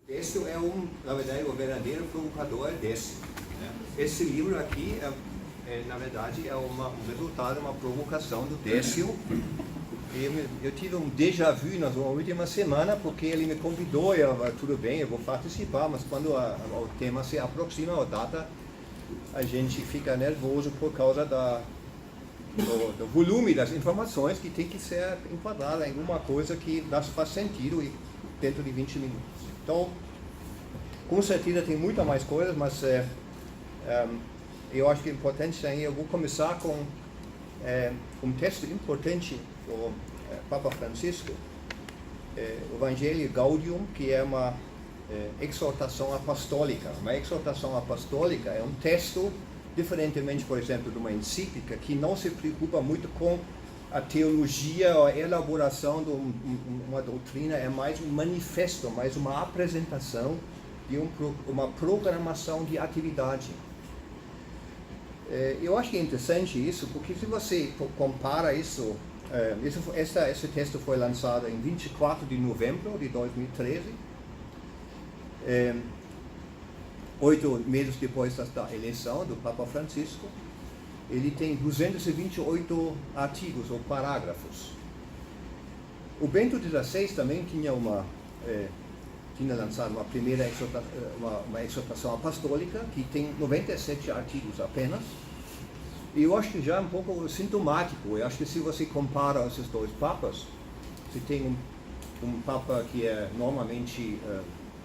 Décio é na verdade, o verdadeiro provocador é Décio. Né? Esse livro aqui, na verdade, é um resultado de uma provocação do Décio. Eu tive um déjà vu na última semana, porque ele me convidou, tudo bem, eu vou participar, mas quando o tema se aproxima, a data, a gente fica nervoso por causa do volume das informações que tem que ser enquadrada em alguma coisa que faz sentido dentro de 20 minutos. Então, com certeza tem muita mais coisas, mas eu acho que é importante, eu vou começar com um texto importante do Papa Francisco, o Evangelii Gaudium, que é uma exortação apostólica. Uma exortação apostólica é um texto, diferentemente, por exemplo, de uma encíclica, que não se preocupa muito com a teologia ou a elaboração de uma doutrina, é mais um manifesto, mais uma apresentação de uma programação de atividade. Eu acho que é interessante isso, porque se você compara isso, esse texto foi lançado em 24 de novembro de 2013, 8 meses depois da eleição do Papa Francisco. Ele tem 228 artigos ou parágrafos. O Bento XVI também tinha lançado uma primeira exortação apostólica, que tem 97 artigos apenas. E eu acho que já é um pouco sintomático. Eu acho que se você compara esses dois papas, você tem um papa que é normalmente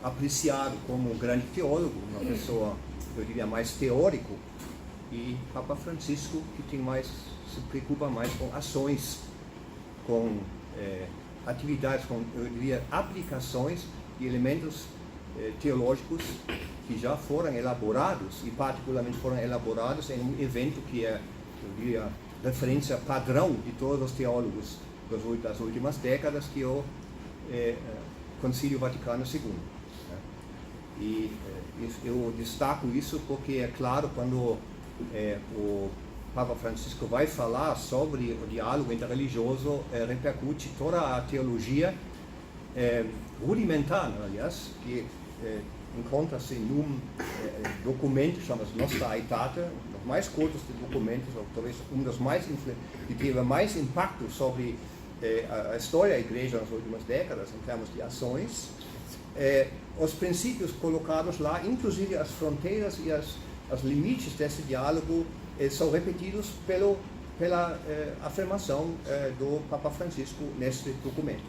apreciado como um grande teólogo, uma pessoa, eu diria, mais teórico, e Papa Francisco, que se preocupa mais com ações, com atividades, com, eu diria, aplicações de elementos teológicos que já foram elaborados, e particularmente foram elaborados em um evento que é, eu diria, referência padrão de todos os teólogos das últimas décadas, que é o Concílio Vaticano II. E eu destaco isso porque, é claro, quando o Papa Francisco vai falar sobre o diálogo interreligioso, repercute toda a teologia rudimentar, aliás, que encontra-se num documento chamado Nostra Aetate, um dos mais curtos de documentos, ou talvez um dos que teve mais impacto sobre a história da Igreja nas últimas décadas, em termos de ações. Os princípios colocados lá, inclusive as fronteiras e os limites desse diálogo, são repetidos pela afirmação do Papa Francisco nesse documento.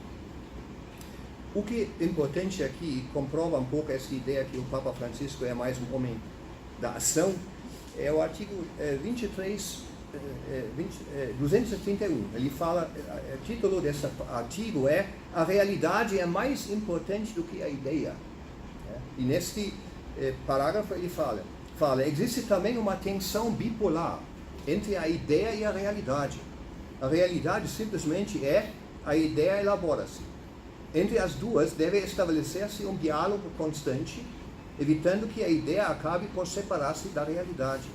O que é importante aqui, comprova um pouco essa ideia que o Papa Francisco é mais um homem da ação, é o artigo 231. Ele fala, o título desse artigo é "A realidade é mais importante do que a ideia". E neste parágrafo ele fala, existe também uma tensão bipolar entre a ideia e a realidade. A realidade simplesmente a ideia elabora-se. Entre as duas deve estabelecer-se um diálogo constante, evitando que a ideia acabe por separar-se da realidade.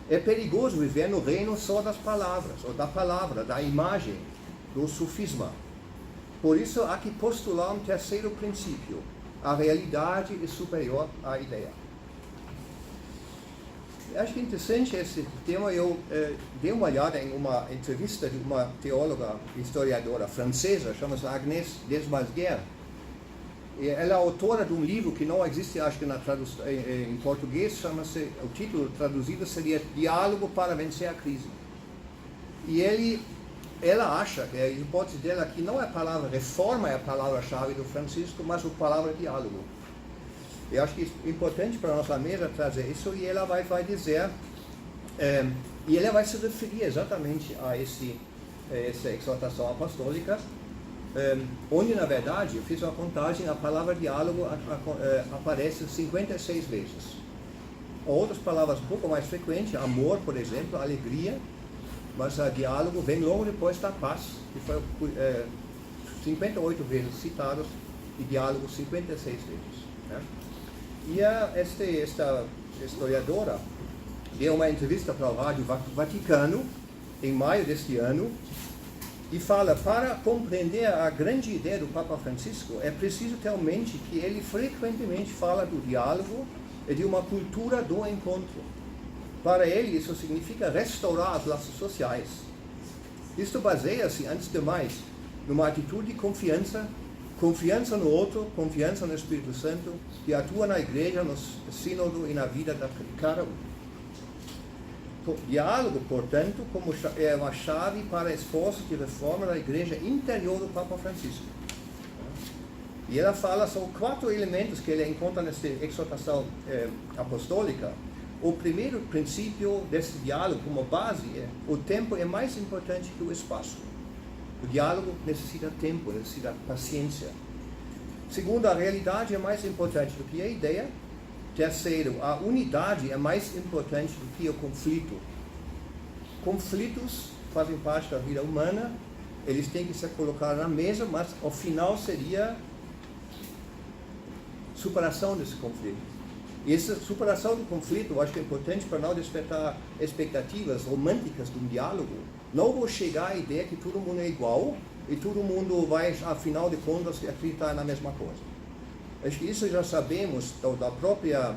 É perigoso viver no reino só das palavras, ou da palavra, da imagem, do sofisma. Por isso há que postular um terceiro princípio: a realidade é superior à ideia. Acho que é interessante esse tema. Eu dei uma olhada em uma entrevista de uma teóloga historiadora francesa, chama-se Agnès Desmasguères. Ela é autora de um livro que não existe, acho que em português, chama-se, o título traduzido seria Diálogo para Vencer a Crise. E ela acha, que a hipótese dela aqui não é a palavra reforma, é a palavra-chave do Francisco, mas a palavra diálogo. Eu acho que é importante para a nossa mesa trazer isso, e ela vai dizer, e ela vai se referir exatamente a essa exortação apostólica, onde, na verdade, eu fiz uma contagem, a palavra diálogo aparece 56 vezes. Outras palavras um pouco mais frequentes, amor, por exemplo, alegria, mas o diálogo vem logo depois da paz, que foi 58 vezes citados, e diálogo 56 vezes. Né? E esta historiadora deu uma entrevista para o Rádio Vaticano em maio deste ano, E fala, para compreender a grande ideia do Papa Francisco, é preciso ter em mente que ele frequentemente fala do diálogo e de uma cultura do encontro. Para ele, isso significa restaurar os laços sociais. Isto baseia-se, antes de mais, numa atitude de confiança no outro, confiança no Espírito Santo, que atua na igreja, no sínodo e na vida de cada um. Diálogo, portanto, é uma chave para esforços de reforma da igreja interior do Papa Francisco. E ela fala, são 4 elementos que ele encontra nessa exortação apostólica. O primeiro princípio desse diálogo, como base, é o tempo é mais importante que o espaço. O diálogo necessita tempo, necessita paciência. Segundo, a realidade é mais importante do que a ideia. Terceiro, a unidade é mais importante do que o conflito. Conflitos fazem parte da vida humana, eles têm que ser colocados na mesa, mas o final seria superação desse conflito. E essa superação do conflito, eu acho que é importante para não despertar expectativas românticas de um diálogo. Não vou chegar à ideia que todo mundo é igual e todo mundo vai, afinal de contas, acreditar na mesma coisa. Acho que isso já sabemos da própria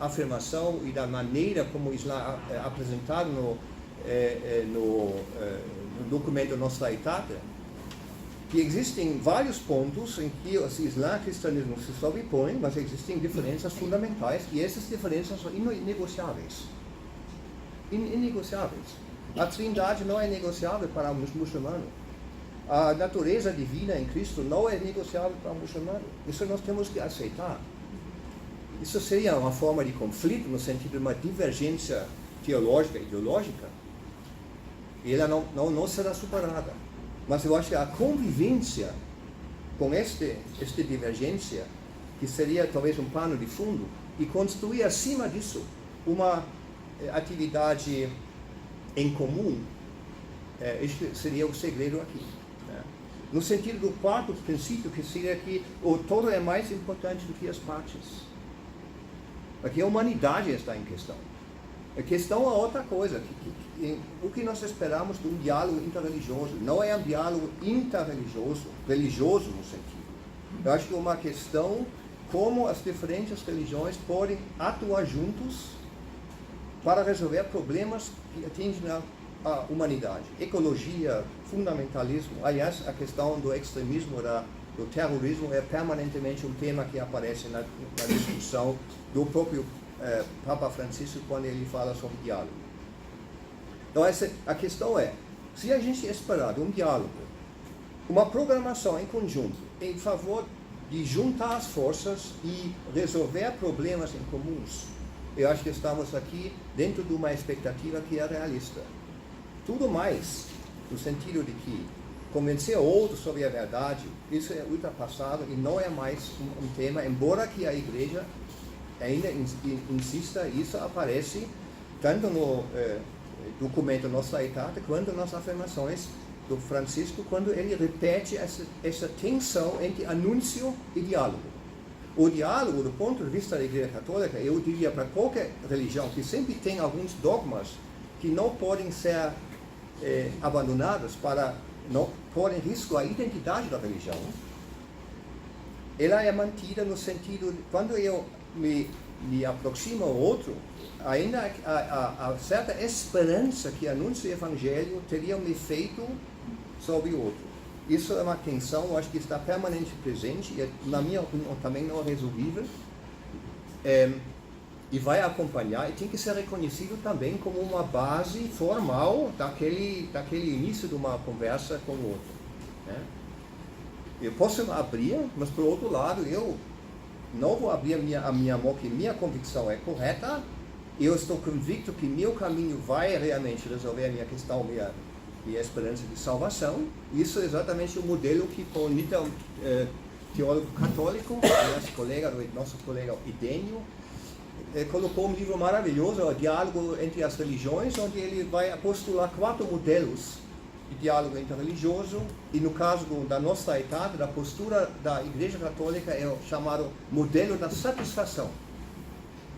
afirmação e da maneira como o Islã é apresentado no documento Nostra Aetate, que existem vários pontos em que o Islã e o cristianismo se sobrepõem, mas existem diferenças fundamentais e essas diferenças são inegociáveis. Inegociáveis. A Trindade não é negociável para os muçulmanos. A natureza divina em Cristo não é negociável para o muçulmano. Isso nós temos que aceitar. Isso seria uma forma de conflito no sentido de uma divergência teológica e ideológica. E ela não será superada. Mas eu acho que a convivência com esta divergência, que seria talvez um pano de fundo, e construir acima disso uma atividade em comum, este seria o segredo aqui. No sentido do quarto princípio, que seria que o todo é mais importante do que as partes. Aqui a humanidade está em questão. A questão é outra coisa. O que nós esperamos de um diálogo interreligioso? Não é um diálogo interreligioso, religioso no sentido. Eu acho que é uma questão como as diferentes religiões podem atuar juntos para resolver problemas que atingem a humanidade. Ecologia, fundamentalismo. Aliás, a questão do extremismo, do terrorismo é permanentemente um tema que aparece na discussão do próprio Papa Francisco quando ele fala sobre diálogo. Então a questão é, se a gente esperar de um diálogo, uma programação em conjunto, em favor de juntar as forças e resolver problemas em comuns, eu acho que estamos aqui dentro de uma expectativa que é realista. Tudo mais, no sentido de que convencer outros sobre a verdade, isso é ultrapassado e não é mais um tema, embora que a Igreja ainda insista, isso aparece tanto no documento Nostra Aetate quanto nas afirmações do Francisco, quando ele repete essa tensão entre anúncio e diálogo. O diálogo, do ponto de vista da Igreja Católica, eu diria para qualquer religião que sempre tem alguns dogmas que não podem ser abandonados para não pôr em risco a identidade da religião, ela é mantida no sentido de, quando eu me aproximo ao outro, ainda há certa esperança que o anúncio do Evangelho teria um efeito sobre o outro. Isso é uma tensão, eu acho que está permanentemente presente e, na minha opinião, também não é resolvível. E vai acompanhar, e tem que ser reconhecido também como uma base formal daquele início de uma conversa com o outro. Né? Eu posso abrir, mas, por outro lado, eu não vou abrir a minha mão, que minha convicção é correta, eu estou convicto que meu caminho vai realmente resolver a minha questão, minha esperança de salvação. Isso é exatamente o modelo que Paul Nitter, teólogo católico, nosso colega Idênio, colocou um livro maravilhoso, o Diálogo entre as Religiões, onde ele vai postular 4 modelos de diálogo interreligioso, e no caso da Nostra Aetate, da postura da Igreja Católica, é o chamado modelo da satisfação.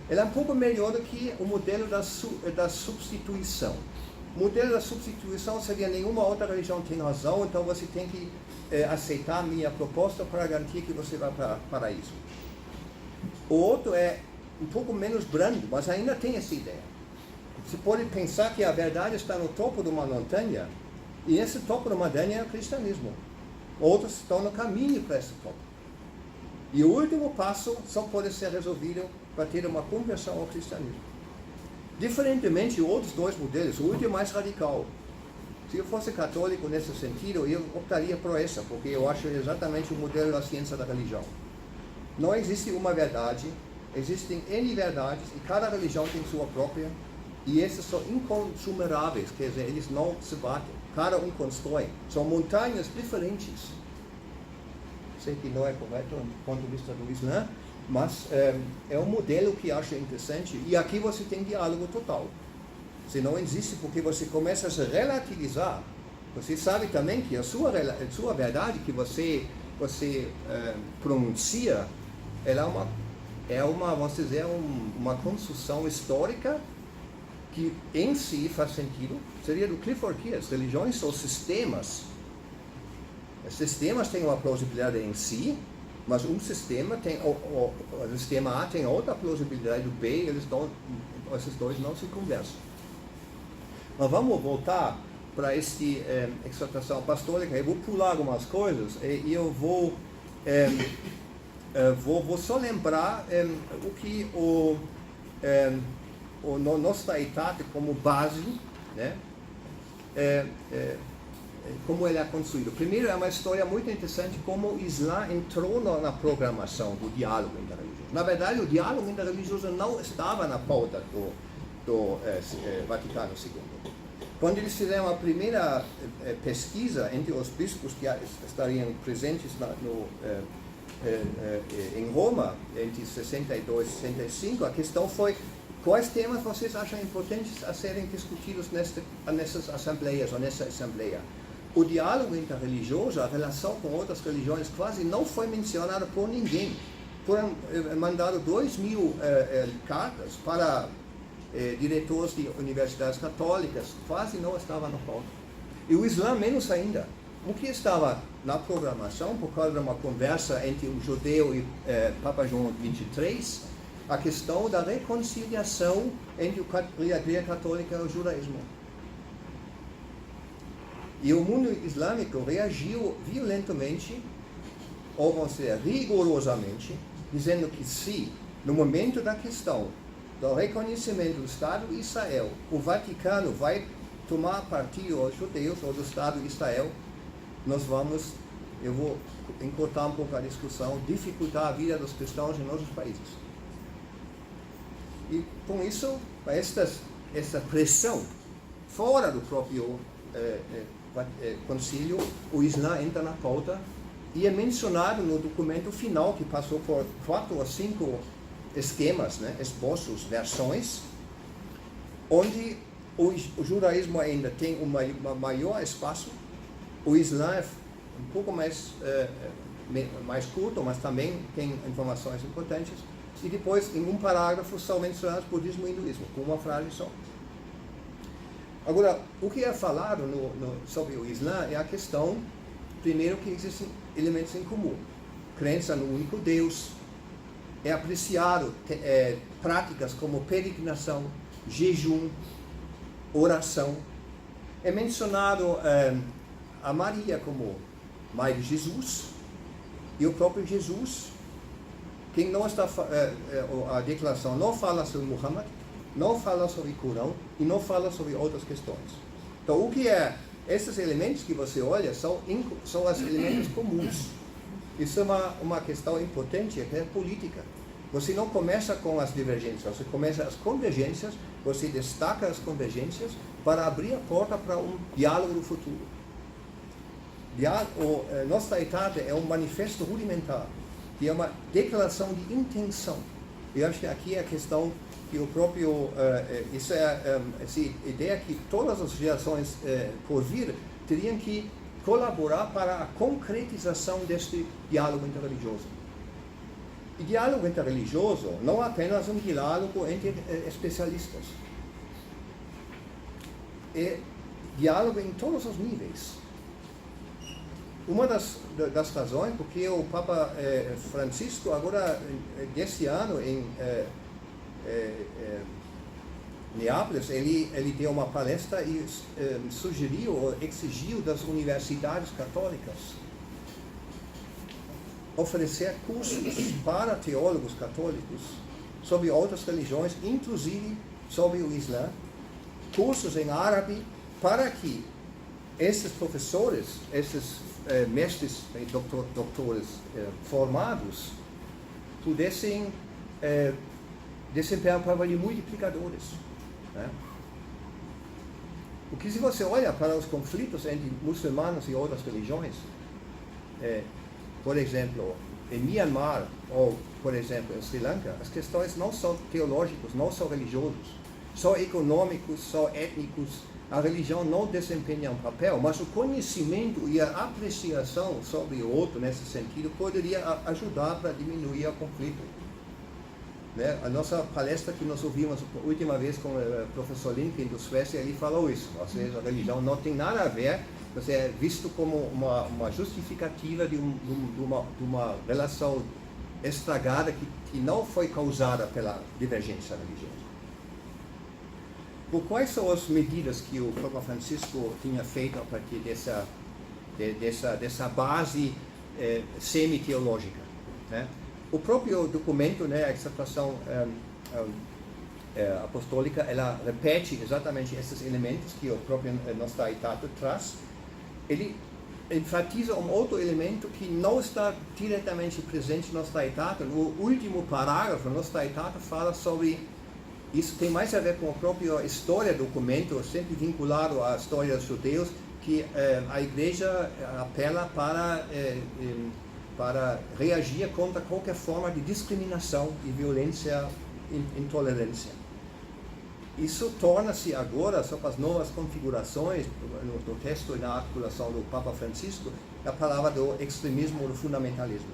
Ele é um pouco melhor do que o modelo da substituição. modelo da substituição seria nenhuma outra religião tem razão, então você tem que aceitar a minha proposta para garantir que você vai para o paraíso. O outro é um pouco menos brando, mas ainda tem essa ideia. Você pode pensar que a verdade está no topo de uma montanha, e esse topo da montanha é o cristianismo. Outros estão no caminho para esse topo. E o último passo só pode ser resolvido para ter uma conversão ao cristianismo. Diferentemente de outros dois modelos, o último é mais radical. Se eu fosse católico nesse sentido, eu optaria por essa, porque eu acho exatamente o modelo da ciência da religião. Não existe uma verdade, existem N verdades, e cada religião tem sua própria, e esses são inconsumeráveis, quer dizer, eles não se batem, cada um constrói, são montanhas diferentes. Sei que não é correto do ponto de vista do Islã, mas é um modelo que acho interessante, e aqui você tem diálogo total. Se não existe, porque você começa a se relativizar, você sabe também que a sua verdade que você pronuncia, ela vamos dizer, uma construção histórica que em si faz sentido. Seria do Clifford Geertz, religiões são sistemas. Os sistemas têm uma plausibilidade em si, mas um sistema tem, o sistema A tem outra plausibilidade do B, esses dois não se conversam. Mas vamos voltar para esta exortação apostólica. Eu vou pular algumas coisas e eu vou só lembrar o que nossa Etate como base, né? Como ele é construído. Primeiro, é uma história muito interessante como o Islã entrou na programação do diálogo interreligioso. Na verdade, o diálogo interreligioso não estava na pauta do Vaticano II. Quando eles fizeram a primeira pesquisa entre os bispos que estariam presentes em Roma, entre 62 e 65, a questão foi: quais temas vocês acham importantes a serem discutidos nessas assembleias ou nessa assembleia? O diálogo interreligioso, a relação com outras religiões, quase não foi mencionada por ninguém. Foram mandadas 2.000 cartas para diretores de universidades católicas, quase não estava na pauta. E o Islã menos ainda. O que estava na programação, por causa de uma conversa entre um judeu e Papa João XXIII, a questão da reconciliação entre a Igreja Católica e o judaísmo. E o mundo islâmico reagiu violentamente, ou vamos dizer, rigorosamente, dizendo que se, no momento da questão do reconhecimento do Estado de Israel, o Vaticano vai tomar partido aos judeus ou do Estado de Israel, eu vou encurtar um pouco a discussão, dificultar a vida dos cristãos em nossos países. E com isso, essa pressão fora do próprio concílio, o Islã entra na pauta e é mencionado no documento final, que passou por 4 ou 5 esquemas, né, esboços, versões, onde o judaísmo ainda tem um maior espaço, o Islã é um pouco mais curto, mas também tem informações importantes, e depois, em um parágrafo, são mencionados budismo e hinduísmo, com uma frase só. Agora, o que é falado sobre o Islã é a questão, primeiro, que existem elementos em comum. Crença no único Deus, é apreciado práticas como peregrinação, jejum, oração. É mencionado a Maria como mãe de Jesus, e o próprio Jesus. Quem não está, a declaração não fala sobre Muhammad, não fala sobre Corão e não fala sobre outras questões. Então, o que esses elementos que você olha são os elementos comuns. Isso é uma questão importante, que é política. Você não começa com as divergências, você começa as convergências, você destaca as convergências para abrir a porta para um diálogo do futuro. Nossa Etate é um manifesto rudimentar, que é uma declaração de intenção. Eu acho que aqui é a questão que o próprio, essa ideia que todas as gerações por vir teriam que colaborar para a concretização deste diálogo interreligioso. E diálogo interreligioso não é apenas um diálogo entre especialistas. é diálogo em todos os níveis. Uma das razões porque o Papa Francisco agora deste ano em Neápolis ele deu uma palestra e sugeriu ou exigiu das universidades católicas oferecer cursos para teólogos católicos sobre outras religiões, inclusive sobre o Islã, cursos em árabe, para que esses professores, esses mestres e doutores formados pudessem desempenhar papel de multiplicadores, né? Porque se você olha para os conflitos entre muçulmanos e outras religiões, por exemplo, em Myanmar ou, por exemplo, em Sri Lanka, as questões não são teológicas, não são religiosas, são econômicos, são étnicos. A religião não desempenha um papel, mas o conhecimento e a apreciação sobre o outro, nesse sentido, poderia ajudar para diminuir o conflito. Né? A nossa palestra que nós ouvimos a última vez com o professor Lincoln do Suécia, ele falou isso. Ou seja, a religião não tem nada a ver, mas é visto como uma justificativa de uma relação estragada que não foi causada pela divergência religiosa. Por quais são as medidas que o Papa Francisco tinha feito a partir dessa base semi-teológica? Né? O próprio documento, né, a exortação apostólica, ela repete exatamente esses elementos que o próprio Nostra Aetate traz. Ele enfatiza um outro elemento que não está diretamente presente no Nostra Aetate. No último parágrafo, Nostra Aetate fala sobre isso, tem mais a ver com a própria história do documento, sempre vinculado à história dos judeus, que a Igreja apela para reagir contra qualquer forma de discriminação e violência e intolerância. Isso torna-se agora, sob as novas configurações, no texto e na articulação do Papa Francisco, a palavra do extremismo ou do fundamentalismo.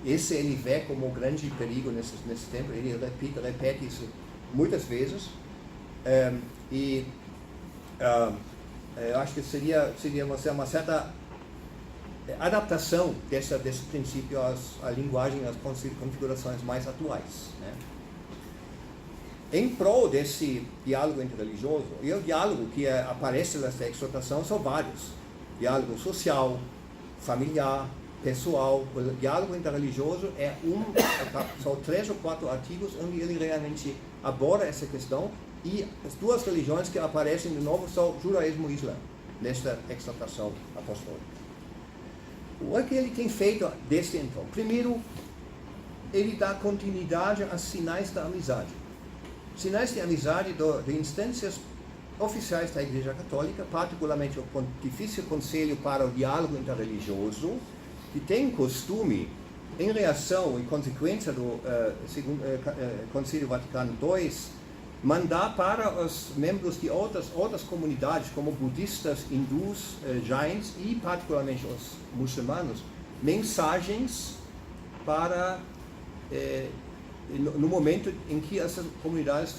Esse ele vê como um grande perigo nesse tempo, ele repete isso muitas vezes, eu acho que seria uma certa adaptação desse princípio à linguagem, às configurações mais atuais, né? Em prol desse diálogo interreligioso, e o diálogo que aparece nessa exortação são vários: diálogo social, familiar, pessoal. O diálogo interreligioso são 3 ou 4 artigos onde ele realmente aborda essa questão, e as duas religiões que aparecem de novo são judaísmo e islã, nesta exortação apostólica. O que ele tem feito desde então? Primeiro, ele dá continuidade a sinais da amizade. Sinais de amizade de instâncias oficiais da Igreja Católica, particularmente o Pontifício Conselho para o Diálogo Interreligioso, que tem costume, em reação e consequência do Concílio Vaticano II, mandar para os membros de outras comunidades, como budistas, hindus, jains e particularmente os muçulmanos, mensagens para no momento em que essas comunidades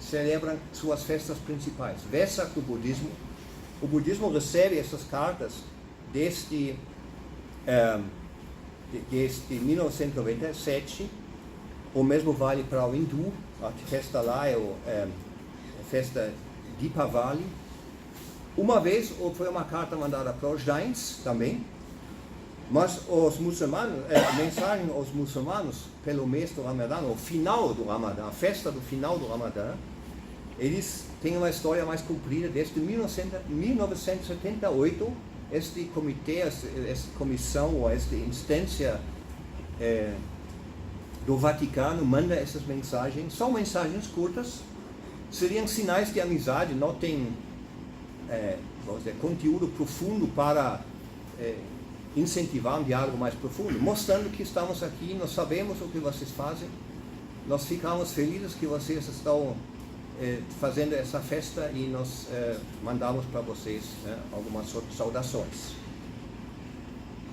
celebram suas festas principais. Vesak do budismo. O budismo recebe essas cartas desde 1997, o mesmo vale para o hindu. A festa lá é a festa Deepavali. Uma vez foi uma carta mandada para os jains também, mas os muçulmanos, a mensagem aos muçulmanos pelo mês do Ramadã, o final do Ramadã, a festa do final do Ramadã, eles têm uma história mais comprida. Desde 1978, este comitê, esta comissão ou esta instância do Vaticano manda essas mensagens. São mensagens curtas, seriam sinais de amizade, não tem conteúdo profundo para incentivar um diálogo mais profundo, mostrando que estamos aqui, nós sabemos o que vocês fazem, nós ficamos felizes que vocês estão fazendo essa festa e nós mandamos para vocês algumas saudações.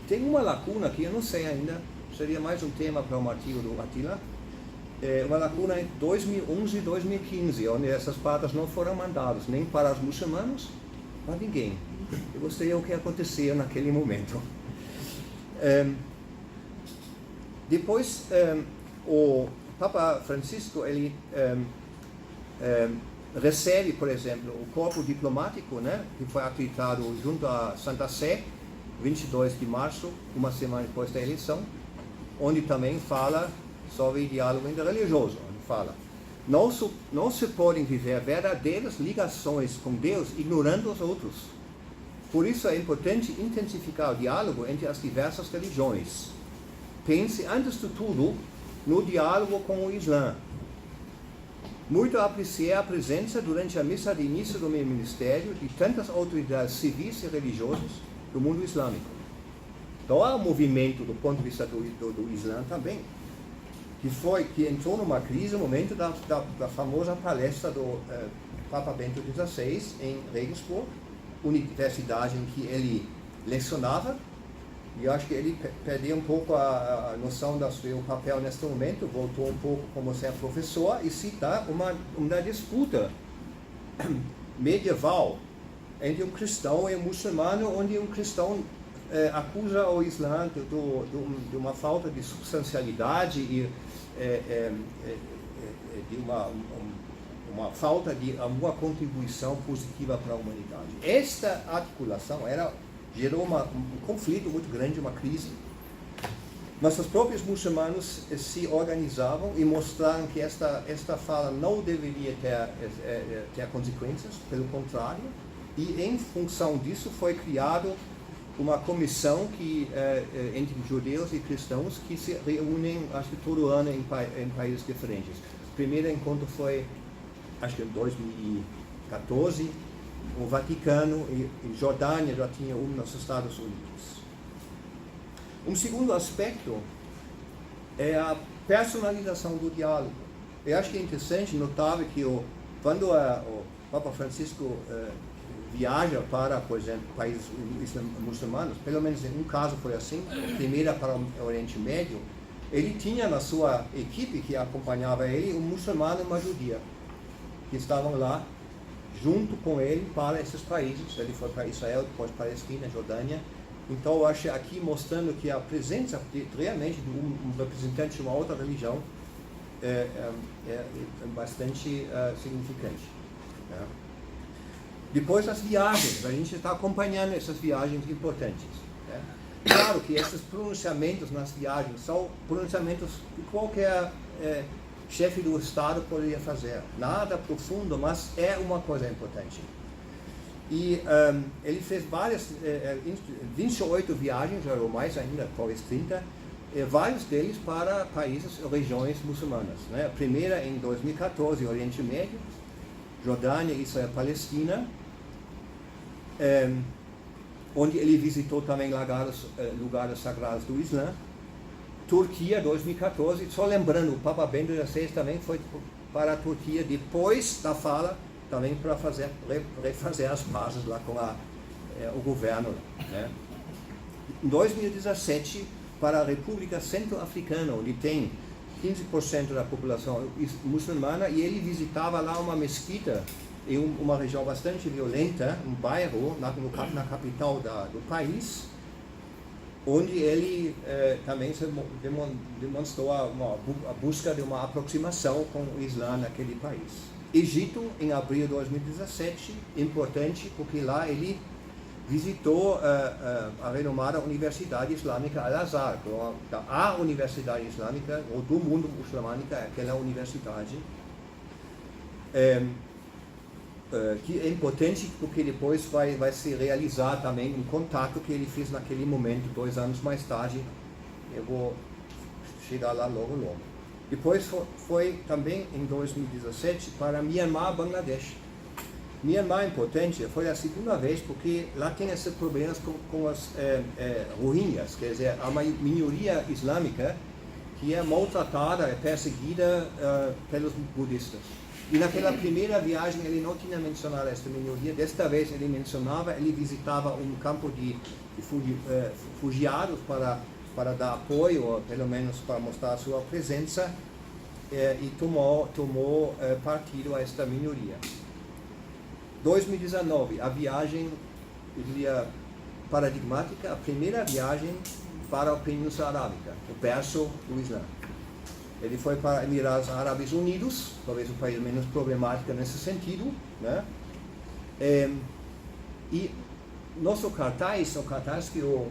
Tem uma lacuna que eu não sei ainda, seria mais um tema para um artigo do Attila, uma lacuna entre 2011 e 2015, onde essas patas não foram mandadas, nem para os muçulmanos, para ninguém. Eu gostaria o que aconteceu naquele momento. Depois, o Papa Francisco, ele recebe, por exemplo, o corpo diplomático, né, que foi acreditado junto à Santa Sé, 22 de março, uma semana depois da eleição, onde também fala sobre diálogo interreligioso, onde fala: não se podem viver verdadeiras ligações com Deus ignorando os outros. Por isso é importante intensificar o diálogo entre as diversas religiões. Pense, antes de tudo, no diálogo com o Islã. Muito apreciei a presença durante a missa de início do meu ministério de tantas autoridades civis e religiosas do mundo islâmico. Então há um movimento do ponto de vista do Islã também, que entrou numa crise no momento da famosa palestra do Papa Bento XVI em Regensburg, universidade em que ele lecionava, e eu acho que ele perdeu um pouco a noção do seu papel neste momento, voltou um pouco como ser professor e citar uma disputa medieval entre um cristão e um muçulmano, onde um cristão acusa o Islã de uma falta de substancialidade e de uma falta de uma contribuição positiva para a humanidade. Esta articulação gerou um conflito muito grande, uma crise. Mas os próprios muçulmanos se organizavam e mostraram que esta fala não deveria ter consequências, pelo contrário, e em função disso foi criado uma comissão entre judeus e cristãos que se reúnem, acho que todo ano, em países diferentes. O primeiro encontro foi, acho que em 2014, o Vaticano e Jordânia já tinha um nos Estados Unidos. Um segundo aspecto é a personalização do diálogo. Eu acho que é interessante notar que quando o Papa Francisco viaja para, por exemplo, países muçulmanos, pelo menos em um caso foi assim, primeiro para o Oriente Médio, ele tinha na sua equipe que acompanhava ele um muçulmano e uma judia, que estavam lá junto com ele para esses países. Ele foi para Israel, depois Palestina, Jordânia. Então eu acho aqui mostrando que a presença realmente de um representante de uma outra religião é bastante significante. Né? Depois as viagens, a gente está acompanhando essas viagens importantes. Né? Claro que esses pronunciamentos nas viagens são pronunciamentos que qualquer chefe do Estado poderia fazer. Nada profundo, mas é uma coisa importante. E ele fez 28 viagens, ou mais ainda, talvez 30, vários deles para países, regiões muçulmanas. Né? A primeira em 2014, Oriente Médio, Jordânia, Israel, Palestina, onde ele visitou também lugares sagrados do Islã. Turquia, 2014, só lembrando, o Papa Bento XVI também foi para a Turquia depois da fala, também para refazer as pazes lá com o governo. Né? Em 2017, para a República Centro-Africana, onde tem 15% da população muçulmana, e ele visitava lá uma mesquita em uma região bastante violenta, um bairro na capital do país, onde ele também demonstrou a busca de uma aproximação com o Islã naquele país. Egito, em abril de 2017, importante porque lá ele visitou a renomada Universidade Islâmica Al-Azhar, a Universidade Islâmica, ou do mundo muçulmano, aquela universidade, que é importante porque depois vai se realizar também um contato que ele fez naquele momento, 2 anos mais tarde. Eu vou chegar lá logo. Depois foi também em 2017 para Myanmar, Bangladesh. Myanmar é importante, foi a segunda vez porque lá tem esses problemas com as Rohingyas, quer dizer, há uma minoria islâmica que é maltratada, é perseguida pelos budistas. E naquela primeira viagem ele não tinha mencionado esta minoria, desta vez ele mencionava, ele visitava um campo de refugiados para dar apoio, ou pelo menos para mostrar a sua presença. e tomou partido a esta minoria. 2019, a viagem, eu diria, paradigmática, a primeira viagem para a Península Arábica, o berço do Islã. Ele foi para Emirados Árabes Unidos, talvez um país menos problemático nesse sentido, né? E nosso cartaz, o cartaz que o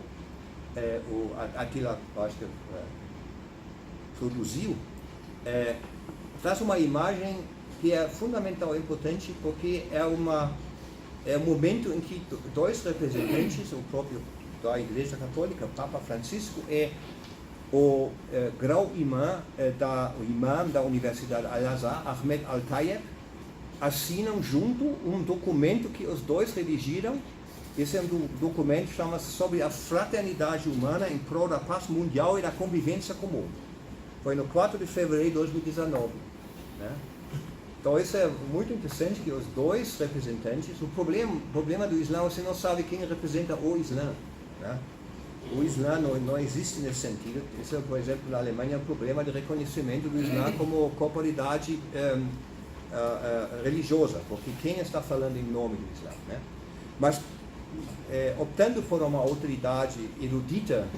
Attila, acho que produziu, traz uma imagem que é fundamental e importante, porque é um momento em que dois representantes, o próprio da Igreja Católica, Papa Francisco, e o grão-imã da Universidade Al-Azhar, Ahmed Al-Tayeb, assinam junto um documento que os dois redigiram. Esse é um documento que chama-se sobre a fraternidade humana em prol da paz mundial e da convivência comum. Foi no 4 de fevereiro de 2019. Né? Então isso é muito interessante, que os dois representantes, o problema do Islã, você não sabe quem representa o Islã. Né? O Islã não existe nesse sentido. Esse é, por exemplo, na Alemanha, o problema de reconhecimento do Islã como corporidade religiosa, porque quem está falando em nome do Islã? Né? Mas optando por uma autoridade erudita,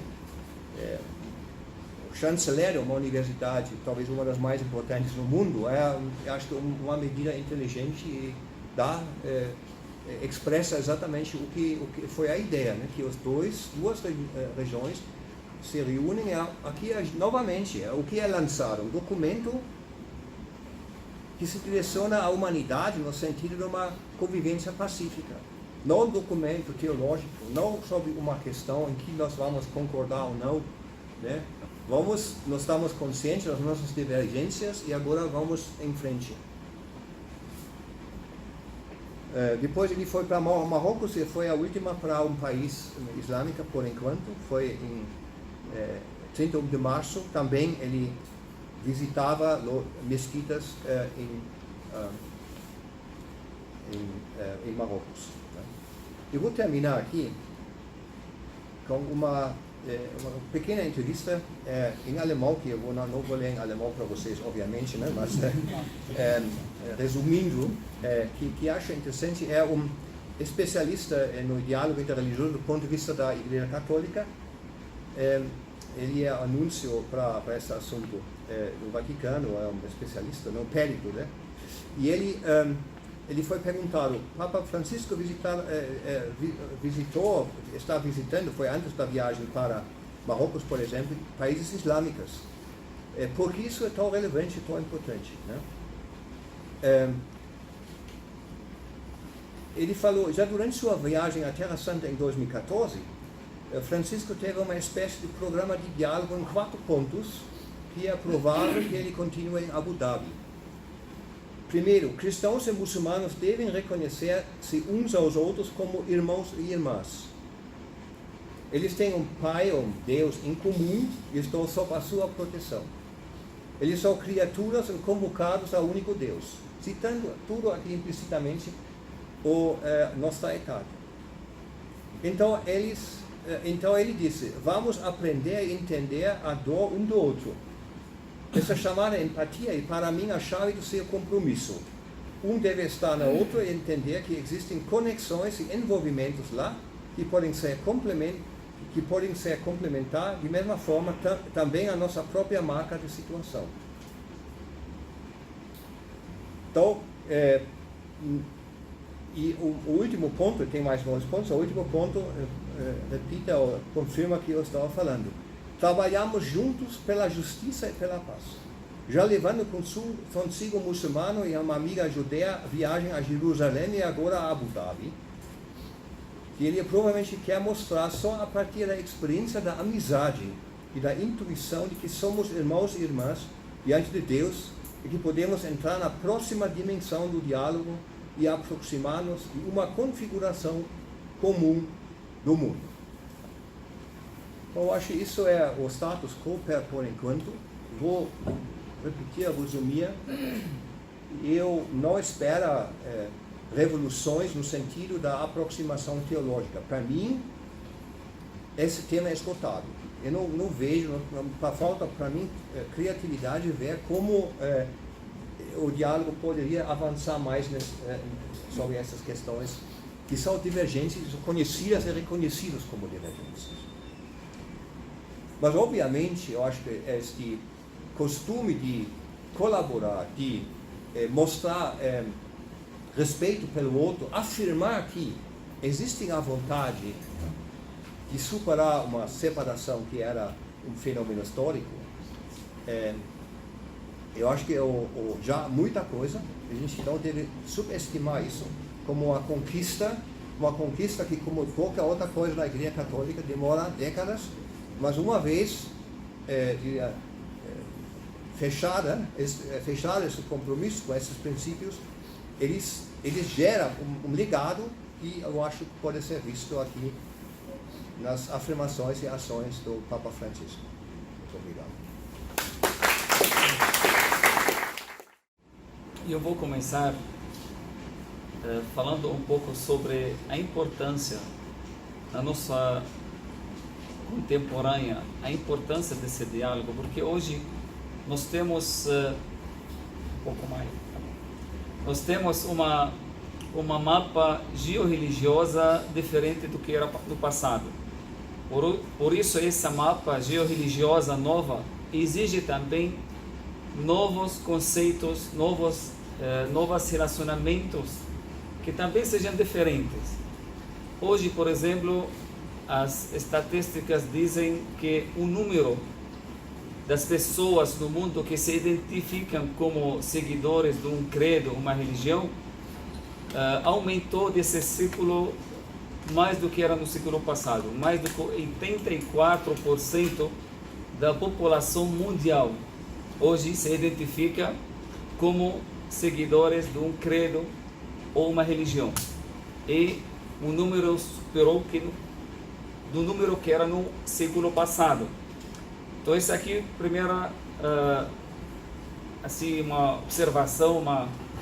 o chanceler de uma universidade, talvez uma das mais importantes no mundo, acho que uma medida inteligente e expressa exatamente o que foi a ideia, né? Que duas regiões se reúnem aqui novamente. O que é lançado? Um documento que se direciona à humanidade no sentido de uma convivência pacífica. Não um documento teológico, não sobre uma questão em que nós vamos concordar ou não. Né? Nós estamos conscientes das nossas divergências e agora vamos em frente. Depois ele foi para Marrocos, e foi a última para um país islâmico por enquanto. Foi em 31 de março. Também ele visitava mesquitas em Marrocos. Eu vou terminar aqui com uma pequena entrevista em alemão, que eu não vou ler em alemão para vocês, obviamente, né? Mas resumindo, que acho interessante, é um especialista no diálogo interreligioso do ponto de vista da Igreja Católica. Ele é anúncio para esse assunto no Vaticano, é um especialista, não périto, né? E ele foi perguntado, Papa Francisco está visitando, foi antes da viagem para Marrocos, por exemplo, países islâmicos. Por que isso é tão relevante e tão importante? Né? Ele falou, já durante sua viagem à Terra Santa em 2014, Francisco teve uma espécie de programa de diálogo em 4 pontos, que é provável que ele continue em Abu Dhabi. Primeiro, cristãos e muçulmanos devem reconhecer-se uns aos outros como irmãos e irmãs. Eles têm um Pai, um Deus em comum e estão sob a sua proteção. Eles são criaturas convocadas ao único Deus, citando tudo aqui implicitamente o Nostra Aetate. Então ele disse, vamos aprender a entender a dor um do outro. Essa chamada empatia é para mim a chave do seu compromisso. Um deve estar na outra e entender que existem conexões e envolvimentos lá que podem ser complementar de mesma forma também a nossa própria marca de situação. Então, e o último ponto, tem mais bons pontos, o último ponto repita ou confirma que eu estava falando. Trabalhamos juntos pela justiça e pela paz. Já levando consigo um muçulmano e uma amiga judeia, viagem a Jerusalém e agora a Abu Dhabi, que ele provavelmente quer mostrar só a partir da experiência da amizade e da intuição de que somos irmãos e irmãs diante de Deus e que podemos entrar na próxima dimensão do diálogo e aproximar-nos de uma configuração comum do mundo. Então, eu acho que isso é o status quo por enquanto. Vou repetir, resumir. Eu não espero revoluções no sentido da aproximação teológica. Para mim, esse tema é esgotado. eu não vejo, falta para mim criatividade ver como o diálogo poderia avançar mais sobre essas questões que são divergências conhecidas e reconhecidas como divergências. Mas, obviamente, eu acho que este costume de colaborar, de mostrar respeito pelo outro, afirmar que existe a vontade de superar uma separação que era um fenômeno histórico, eu acho que já muita coisa, a gente não deve subestimar isso como uma conquista que, como qualquer outra coisa na Igreja Católica, demora décadas, mas uma vez fechar esse compromisso com esses princípios, eles geram um legado e eu acho que pode ser visto aqui nas afirmações e ações do Papa Francisco. Muito obrigado. Eu vou começar falando um pouco sobre a importância na nossa contemporânea, a importância desse diálogo, porque hoje nós temos nós temos uma mapa georreligiosa diferente do que era no passado. Por isso essa mapa georreligiosa nova exige também novos conceitos, novos relacionamentos que também sejam diferentes. Hoje, por exemplo, as estatísticas dizem que o número das pessoas no mundo que se identificam como seguidores de um credo, uma religião, aumentou desse século mais do que era no século passado. Mais do que 84% da população mundial hoje se identifica como seguidores de um credo ou uma religião. E o número superou do número que era no século passado. Então, isso aqui, primeira, assim, uma observação,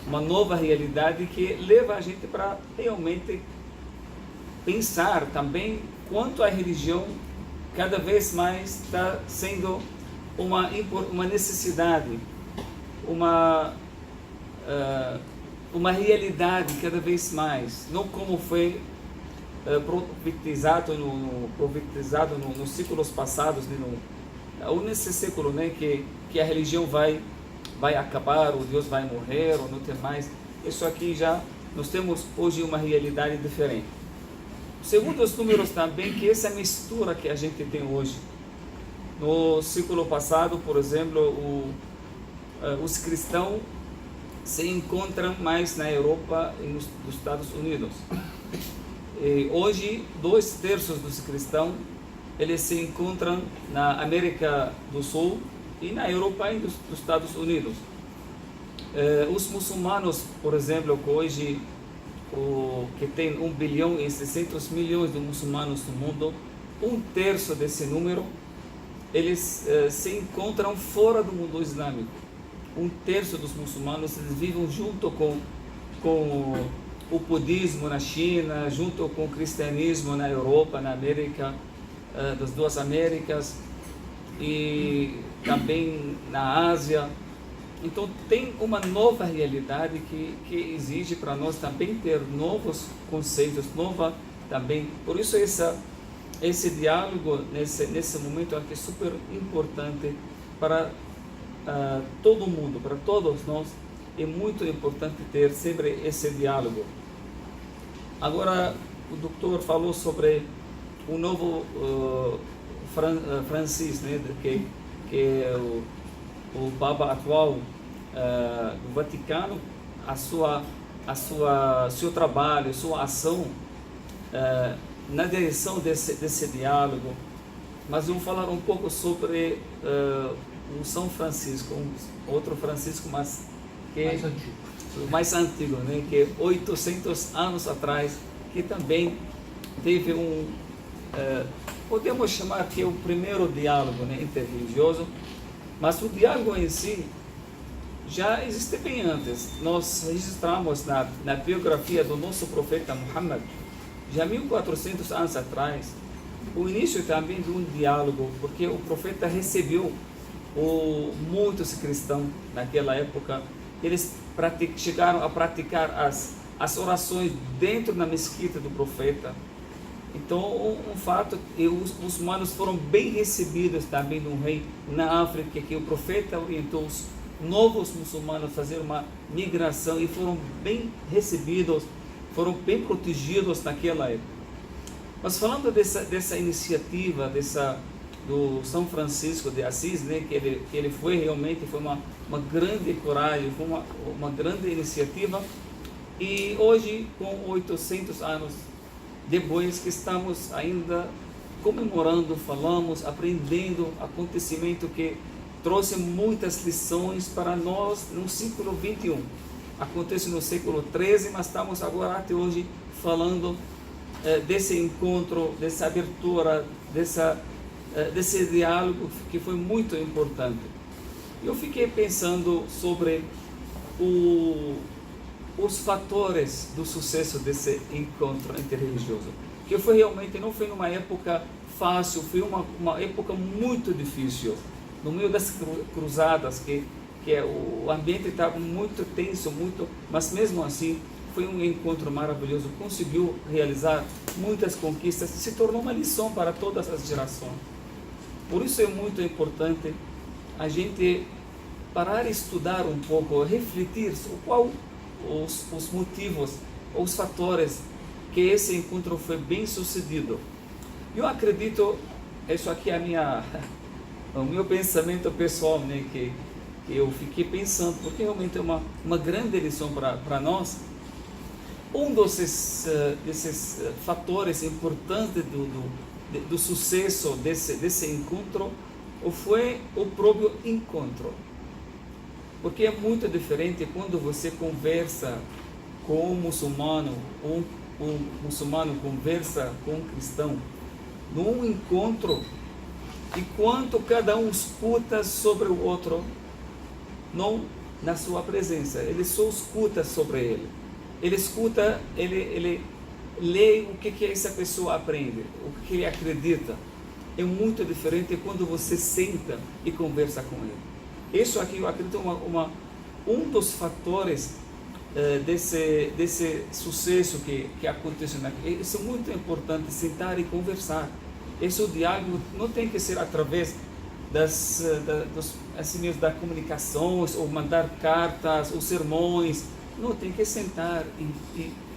uma nova realidade que leva a gente para realmente pensar também quanto a religião cada vez mais está sendo uma necessidade, uma realidade cada vez mais, não como foi profetizado nos séculos passados, ou nesse século, né, que a religião vai acabar, ou Deus vai morrer, ou não tem mais. Isso aqui já, nós temos hoje uma realidade diferente. Segundo os números também, que essa mistura que a gente tem hoje. No século passado, por exemplo, os cristãos se encontram mais na Europa e nos Estados Unidos. E hoje, 2/3 dos cristãos eles se encontram na América do Sul e na Europa e nos Estados Unidos. Os muçulmanos, por exemplo, que hoje que tem 1 bilhão e 600 milhões de muçulmanos no mundo, 1/3 desse número eles se encontram fora do mundo islâmico. 1/3 dos muçulmanos eles vivem junto com o budismo na China, junto com o cristianismo na Europa, na América, das duas Américas, e também na Ásia. Então tem uma nova realidade que exige para nós também ter novos conceitos, também. Por isso esse diálogo nesse momento aqui é super importante para todo mundo, para todos nós. É muito importante ter sempre esse diálogo. Agora o doutor falou sobre o novo Francisco, né, que é o Papa atual do Vaticano, seu trabalho, sua ação na direção desse diálogo. Mas eu vou falar um pouco sobre o São Francisco, outro Francisco, mas que mais antigo, né, que 800 anos atrás, que também teve podemos chamar que é o primeiro diálogo, né, interreligioso, mas o diálogo em si já existe bem antes. Nós registramos na biografia do nosso profeta Muhammad, já 1400 anos atrás, o início também de um diálogo, porque o profeta recebeu muitos cristãos naquela época. Eles chegaram a praticar as orações dentro da mesquita do profeta. Então, um fato, os muçulmanos foram bem recebidos também no rei na África, que o profeta orientou os novos muçulmanos a fazer uma migração e foram bem recebidos, foram bem protegidos naquela época. Mas falando dessa iniciativa, do São Francisco de Assis, né, que ele realmente foi uma grande coragem, foi uma grande iniciativa, e hoje, com 800 anos depois, que estamos ainda comemorando, falamos, aprendendo acontecimento que trouxe muitas lições para nós no século XXI. Acontece no século XIII, mas estamos agora até hoje falando desse encontro, dessa abertura, desse diálogo que foi muito importante. Eu fiquei pensando sobre os fatores do sucesso desse encontro interreligioso, que foi realmente, não foi numa época fácil, foi uma época muito difícil, no meio das cruzadas, que o ambiente estava muito tenso, mas mesmo assim foi um encontro maravilhoso, conseguiu realizar muitas conquistas, se tornou uma lição para todas as gerações. Por isso é muito importante a gente parar e estudar um pouco, refletir sobre qual os motivos, os fatores que esse encontro foi bem sucedido. Eu acredito, isso aqui é o meu pensamento pessoal, né, que eu fiquei pensando, porque realmente é uma grande lição para nós. Um desses fatores importantes do sucesso desse encontro foi o próprio encontro. Porque é muito diferente quando você conversa com um muçulmano, um muçulmano conversa com um cristão, num encontro, enquanto cada um escuta sobre o outro, não na sua presença, ele só escuta sobre ele. Ele escuta, ele lê o que essa pessoa aprende, o que ele acredita. É muito diferente quando você senta e conversa com ele. Isso aqui eu acredito um dos fatores desse sucesso que aconteceu aqui. Isso é muito importante, sentar e conversar. Esse diálogo não tem que ser através das comunicações, ou mandar cartas, ou sermões. Não, tem que sentar e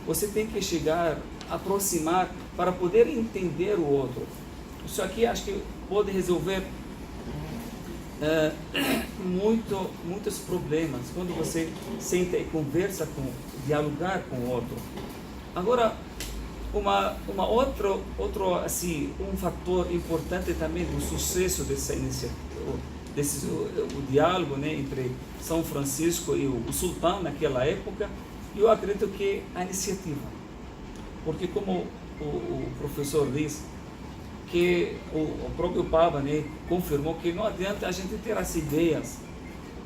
você tem que chegar, aproximar para poder entender o outro. Isso aqui acho que pode resolver muitos problemas quando você senta e conversa dialogar com o outro. Agora, um fator importante também do sucesso dessa iniciativa, o diálogo, né, entre São Francisco e o sultão naquela época, eu acredito que a iniciativa, porque como o professor diz, que o próprio Papa, né, confirmou que não adianta a gente ter as ideias,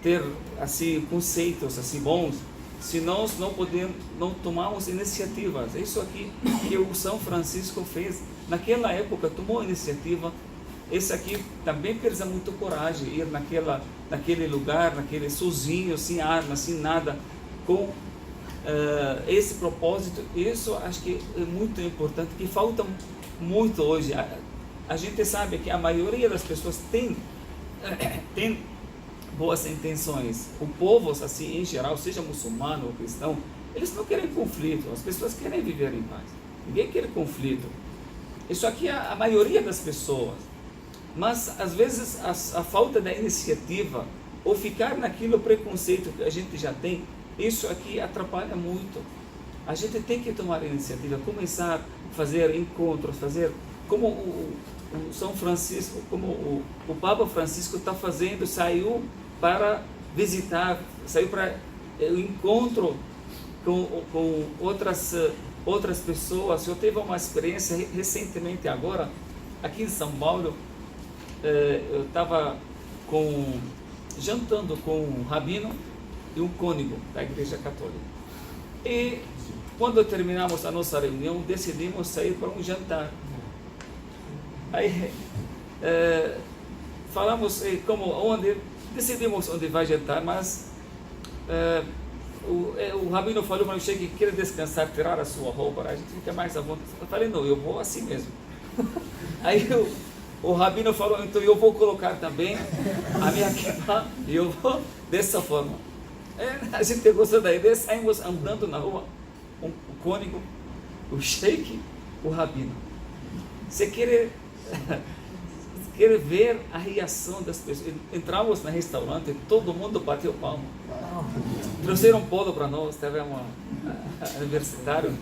ter assim conceitos assim bons, se nós não tomamos iniciativas. É isso aqui que o São Francisco fez naquela época, tomou iniciativa. Esse aqui também precisa muito coragem, ir naquele lugar, sozinho, sem arma, sem nada, com esse propósito. Isso acho que é muito importante, que falta muito hoje. A gente sabe que a maioria das pessoas tem boas intenções. O povo, assim, em geral, seja muçulmano ou cristão, eles não querem conflito. As pessoas querem viver em paz. Ninguém quer conflito. Isso aqui é a maioria das pessoas. Mas, às vezes, a falta da iniciativa, ou ficar naquilo preconceito que a gente já tem, isso aqui atrapalha muito. A gente tem que tomar iniciativa, começar a fazer encontros, fazer como o São Francisco, como o Papa Francisco está fazendo, saiu para visitar, saiu para o encontro com outras pessoas. Eu tive uma experiência recentemente agora, aqui em São Paulo. Eu estava jantando com um rabino e um cônego da Igreja Católica. E quando terminamos a nossa reunião, decidimos sair para um jantar. Aí falamos decidimos onde vai jantar, mas o rabino falou para mim que quer descansar, tirar a sua roupa, a gente fica mais à vontade. Eu falei, não, eu vou assim mesmo. Aí o rabino falou, então eu vou colocar também a minha kippah e eu vou dessa forma. A gente gostou da ideia, saímos andando na rua, o cônego, o sheik, o rabino. Você quer ver a reação das pessoas? Entramos no restaurante, todo mundo bateu palma. Trouxeram um bolo para nós, teve um aniversário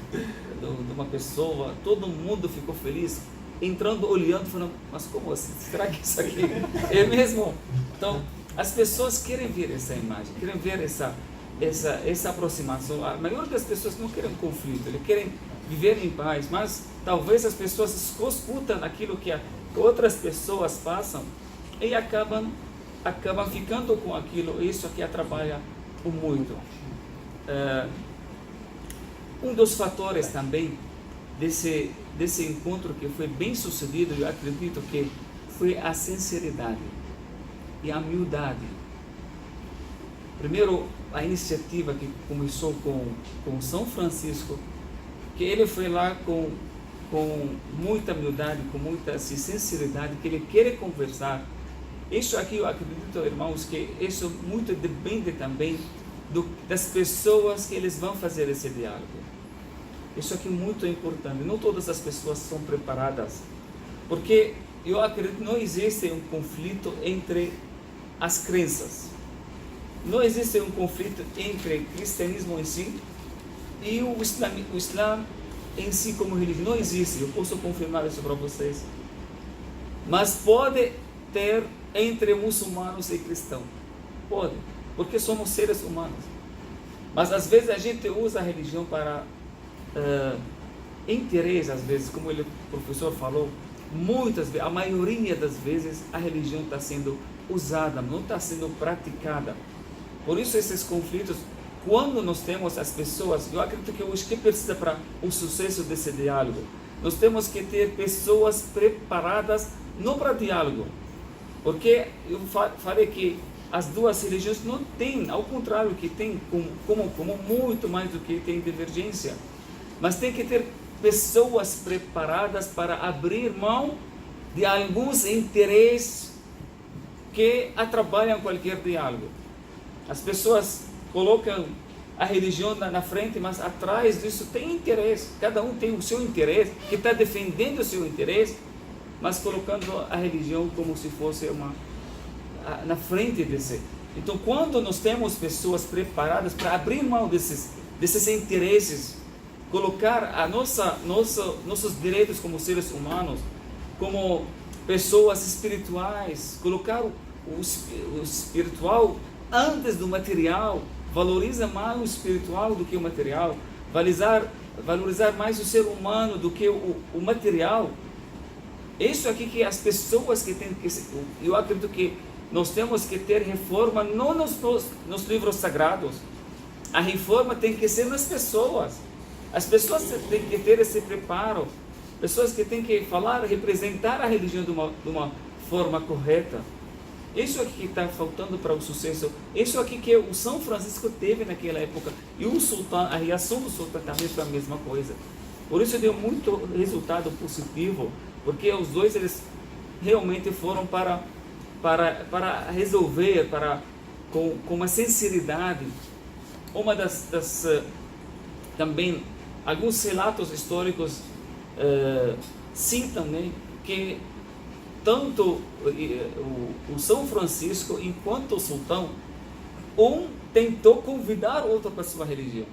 de uma pessoa, todo mundo ficou feliz. Entrando, olhando, falando, mas como assim? Será que isso aqui é mesmo? Então, as pessoas querem ver essa imagem, querem ver essa aproximação. A maioria das pessoas não querem conflito, eles querem viver em paz, mas talvez as pessoas escutam aquilo que outras pessoas passam e acabam ficando com aquilo. Isso aqui atrapalha muito. Um dos fatores também desse encontro que foi bem sucedido, eu acredito que foi a sinceridade e a humildade. Primeiro, a iniciativa que começou com São Francisco, que ele foi lá com muita humildade, com muita sinceridade, que ele quer conversar. Isso aqui eu acredito, irmãos, que isso muito depende também das pessoas que eles vão fazer esse diálogo. Isso aqui é muito importante. Não todas as pessoas são preparadas, porque eu acredito que não existe um conflito entre as crenças. Não existe um conflito entre o cristianismo em si e o Islã em si como religião. Não existe, eu posso confirmar isso para vocês. Mas pode ter entre muçulmanos e cristãos. Pode, porque somos seres humanos. Mas às vezes a gente usa a religião para interesse, às vezes, como o professor falou, muitas vezes, a maioria das vezes, a religião está sendo usada, não está sendo praticada. Por isso esses conflitos, quando nós temos as pessoas, eu acredito que o que precisa para o sucesso desse diálogo, nós temos que ter pessoas preparadas não para diálogo, porque eu falei que as duas religiões não têm, ao contrário, que tem como muito mais do que tem divergência, mas tem que ter pessoas preparadas para abrir mão de alguns interesses que atrapalham qualquer diálogo. As pessoas colocam a religião na frente, mas atrás disso tem interesse. Cada um tem o seu interesse, que está defendendo o seu interesse, mas colocando a religião como se fosse na frente desse. Então, quando nós temos pessoas preparadas para abrir mão desses interesses, colocar nossos direitos como seres humanos, como pessoas espirituais, colocar o espiritual antes do material, valoriza mais o espiritual do que o material, valorizar mais o ser humano do que o material. Isso aqui que as pessoas que têm que... Eu acredito que nós temos que ter reforma não nos livros sagrados. A reforma tem que ser nas pessoas. As pessoas têm que ter esse preparo. Pessoas que têm que falar, representar a religião de uma forma correta. Isso aqui que está faltando para o sucesso. Isso aqui que o São Francisco teve naquela época. E o sultão, a reação do sultão também foi a mesma coisa. Por isso deu muito resultado positivo. Porque os dois eles realmente foram para resolver, com uma sinceridade. Uma também, alguns relatos históricos citam, né, que tanto o São Francisco enquanto o sultão, um tentou convidar o outro para a sua religião.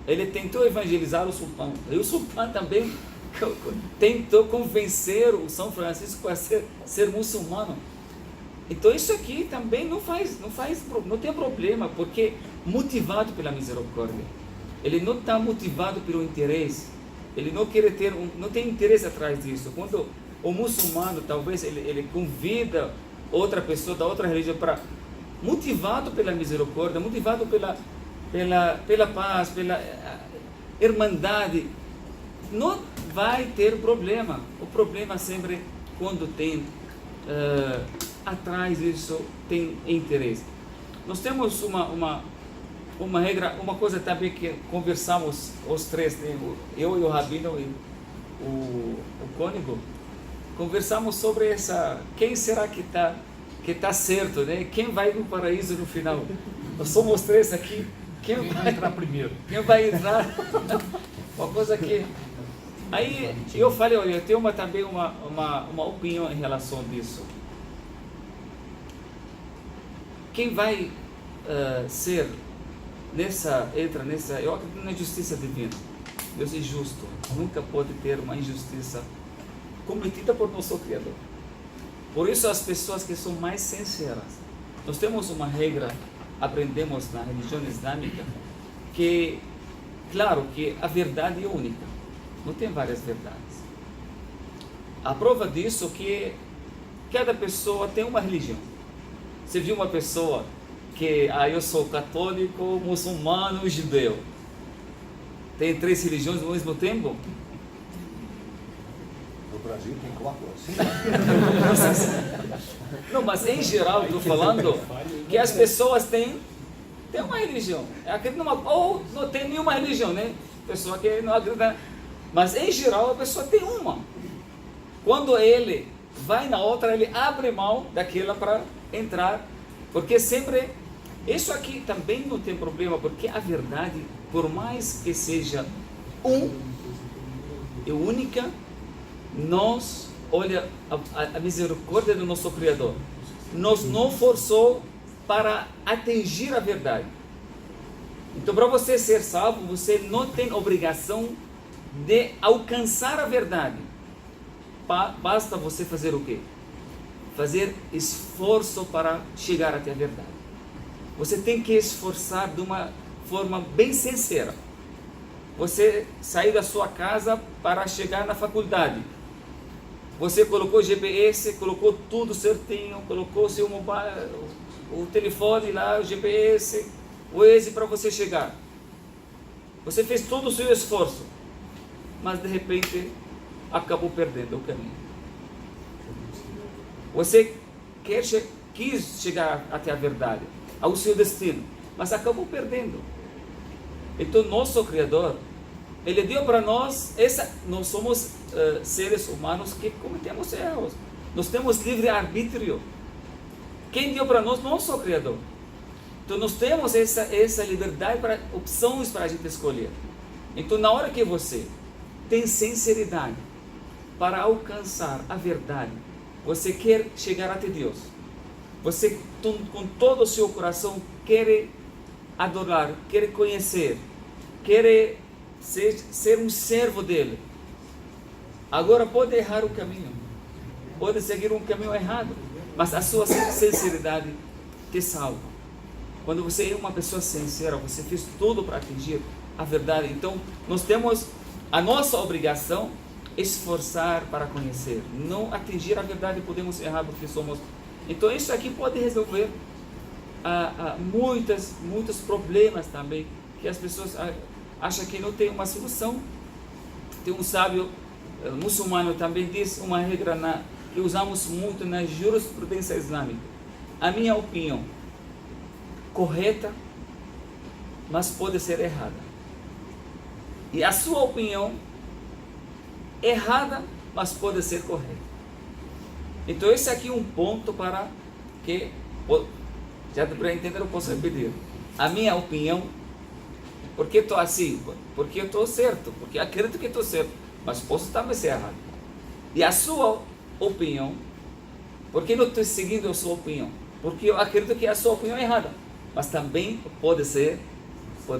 Ele tentou evangelizar o sultão. E o sultão também tentou convencer o São Francisco a ser muçulmano. Então isso aqui também não tem problema, porque motivado pela misericórdia. Ele não está motivado pelo interesse. Ele não quer não tem interesse atrás disso. Quando o muçulmano, talvez ele convida outra pessoa da outra religião para, motivado pela misericórdia, motivado pela paz, pela irmandade, não vai ter problema. O problema sempre quando tem atrás disso, tem interesse. Nós temos uma regra, uma coisa também que conversamos os três, né? Eu e o Rabino e o cônego, conversamos sobre essa, quem será que tá certo, né? Quem vai no paraíso no final? Nós somos três aqui, quem vai entrar primeiro? Quem vai entrar? Uma coisa que... Aí eu falei, olha, eu tenho também uma opinião em relação disso. Quem vai entra nessa, eu acredito na justiça divina. Deus é justo, nunca pode ter uma injustiça cometida por nosso Criador. Por isso as pessoas que são mais sinceras, nós temos uma regra, aprendemos na religião islâmica, que, claro, que a verdade é única, não tem várias verdades. A prova disso é que cada pessoa tem uma religião. Você viu uma pessoa que, eu sou católico, muçulmano e judeu. Tem 3 religiões ao mesmo tempo? No Brasil tem 4 assim. Não, mas em geral estou falando que as pessoas têm uma religião. Ou não tem nenhuma religião, né? Pessoa que não acredita. Mas em geral a pessoa tem uma. Quando ele vai na outra, ele abre mão daquela para entrar. Porque sempre, isso aqui também não tem problema, porque a verdade, por mais que seja é única, nós, olha, a misericórdia do nosso Criador, nos não forçou para atingir a verdade. Então, para você ser salvo, você não tem obrigação de alcançar a verdade. Basta você fazer o quê? Fazer esforço para chegar até a verdade. Você tem que esforçar de uma forma bem sincera. Você sair da sua casa para chegar na faculdade. Você colocou GPS, colocou tudo certinho, colocou seu mobile, o telefone lá, o GPS, o Waze para você chegar. Você fez todo o seu esforço, mas de repente acabou perdendo o caminho. Você quis chegar até a verdade, ao seu destino, mas acabou perdendo. Então nosso Criador, Ele deu para nós, nós somos seres humanos que cometemos erros. Nós temos livre-arbítrio. Quem deu para nós? Nosso Criador. Então nós temos essa liberdade, opções para a gente escolher. Então na hora que você tem sinceridade para alcançar a verdade, você quer chegar até Deus, você com todo o seu coração quer adorar, quer conhecer, quer ser um servo dele. Agora pode errar o caminho, pode seguir um caminho errado, mas a sua sinceridade te salva. Quando você é uma pessoa sincera, você fez tudo para atingir a verdade. Então nós temos a nossa obrigação esforçar para conhecer, não atingir a verdade, podemos errar porque somos. Então isso aqui pode resolver muitos problemas também, que as pessoas acham que não tem uma solução. Tem um sábio muçulmano também diz uma regra que usamos muito na jurisprudência islâmica. A minha opinião correta, mas pode ser errada. E a sua opinião errada, mas pode ser correta. Então esse aqui é um ponto para que, já para entender, eu posso repetir. A minha opinião, porque estou assim, porque eu estou certo, porque acredito que estou certo, mas posso também ser errado. E a sua opinião, porque não estou seguindo a sua opinião, porque eu acredito que a sua opinião é errada, mas também pode ser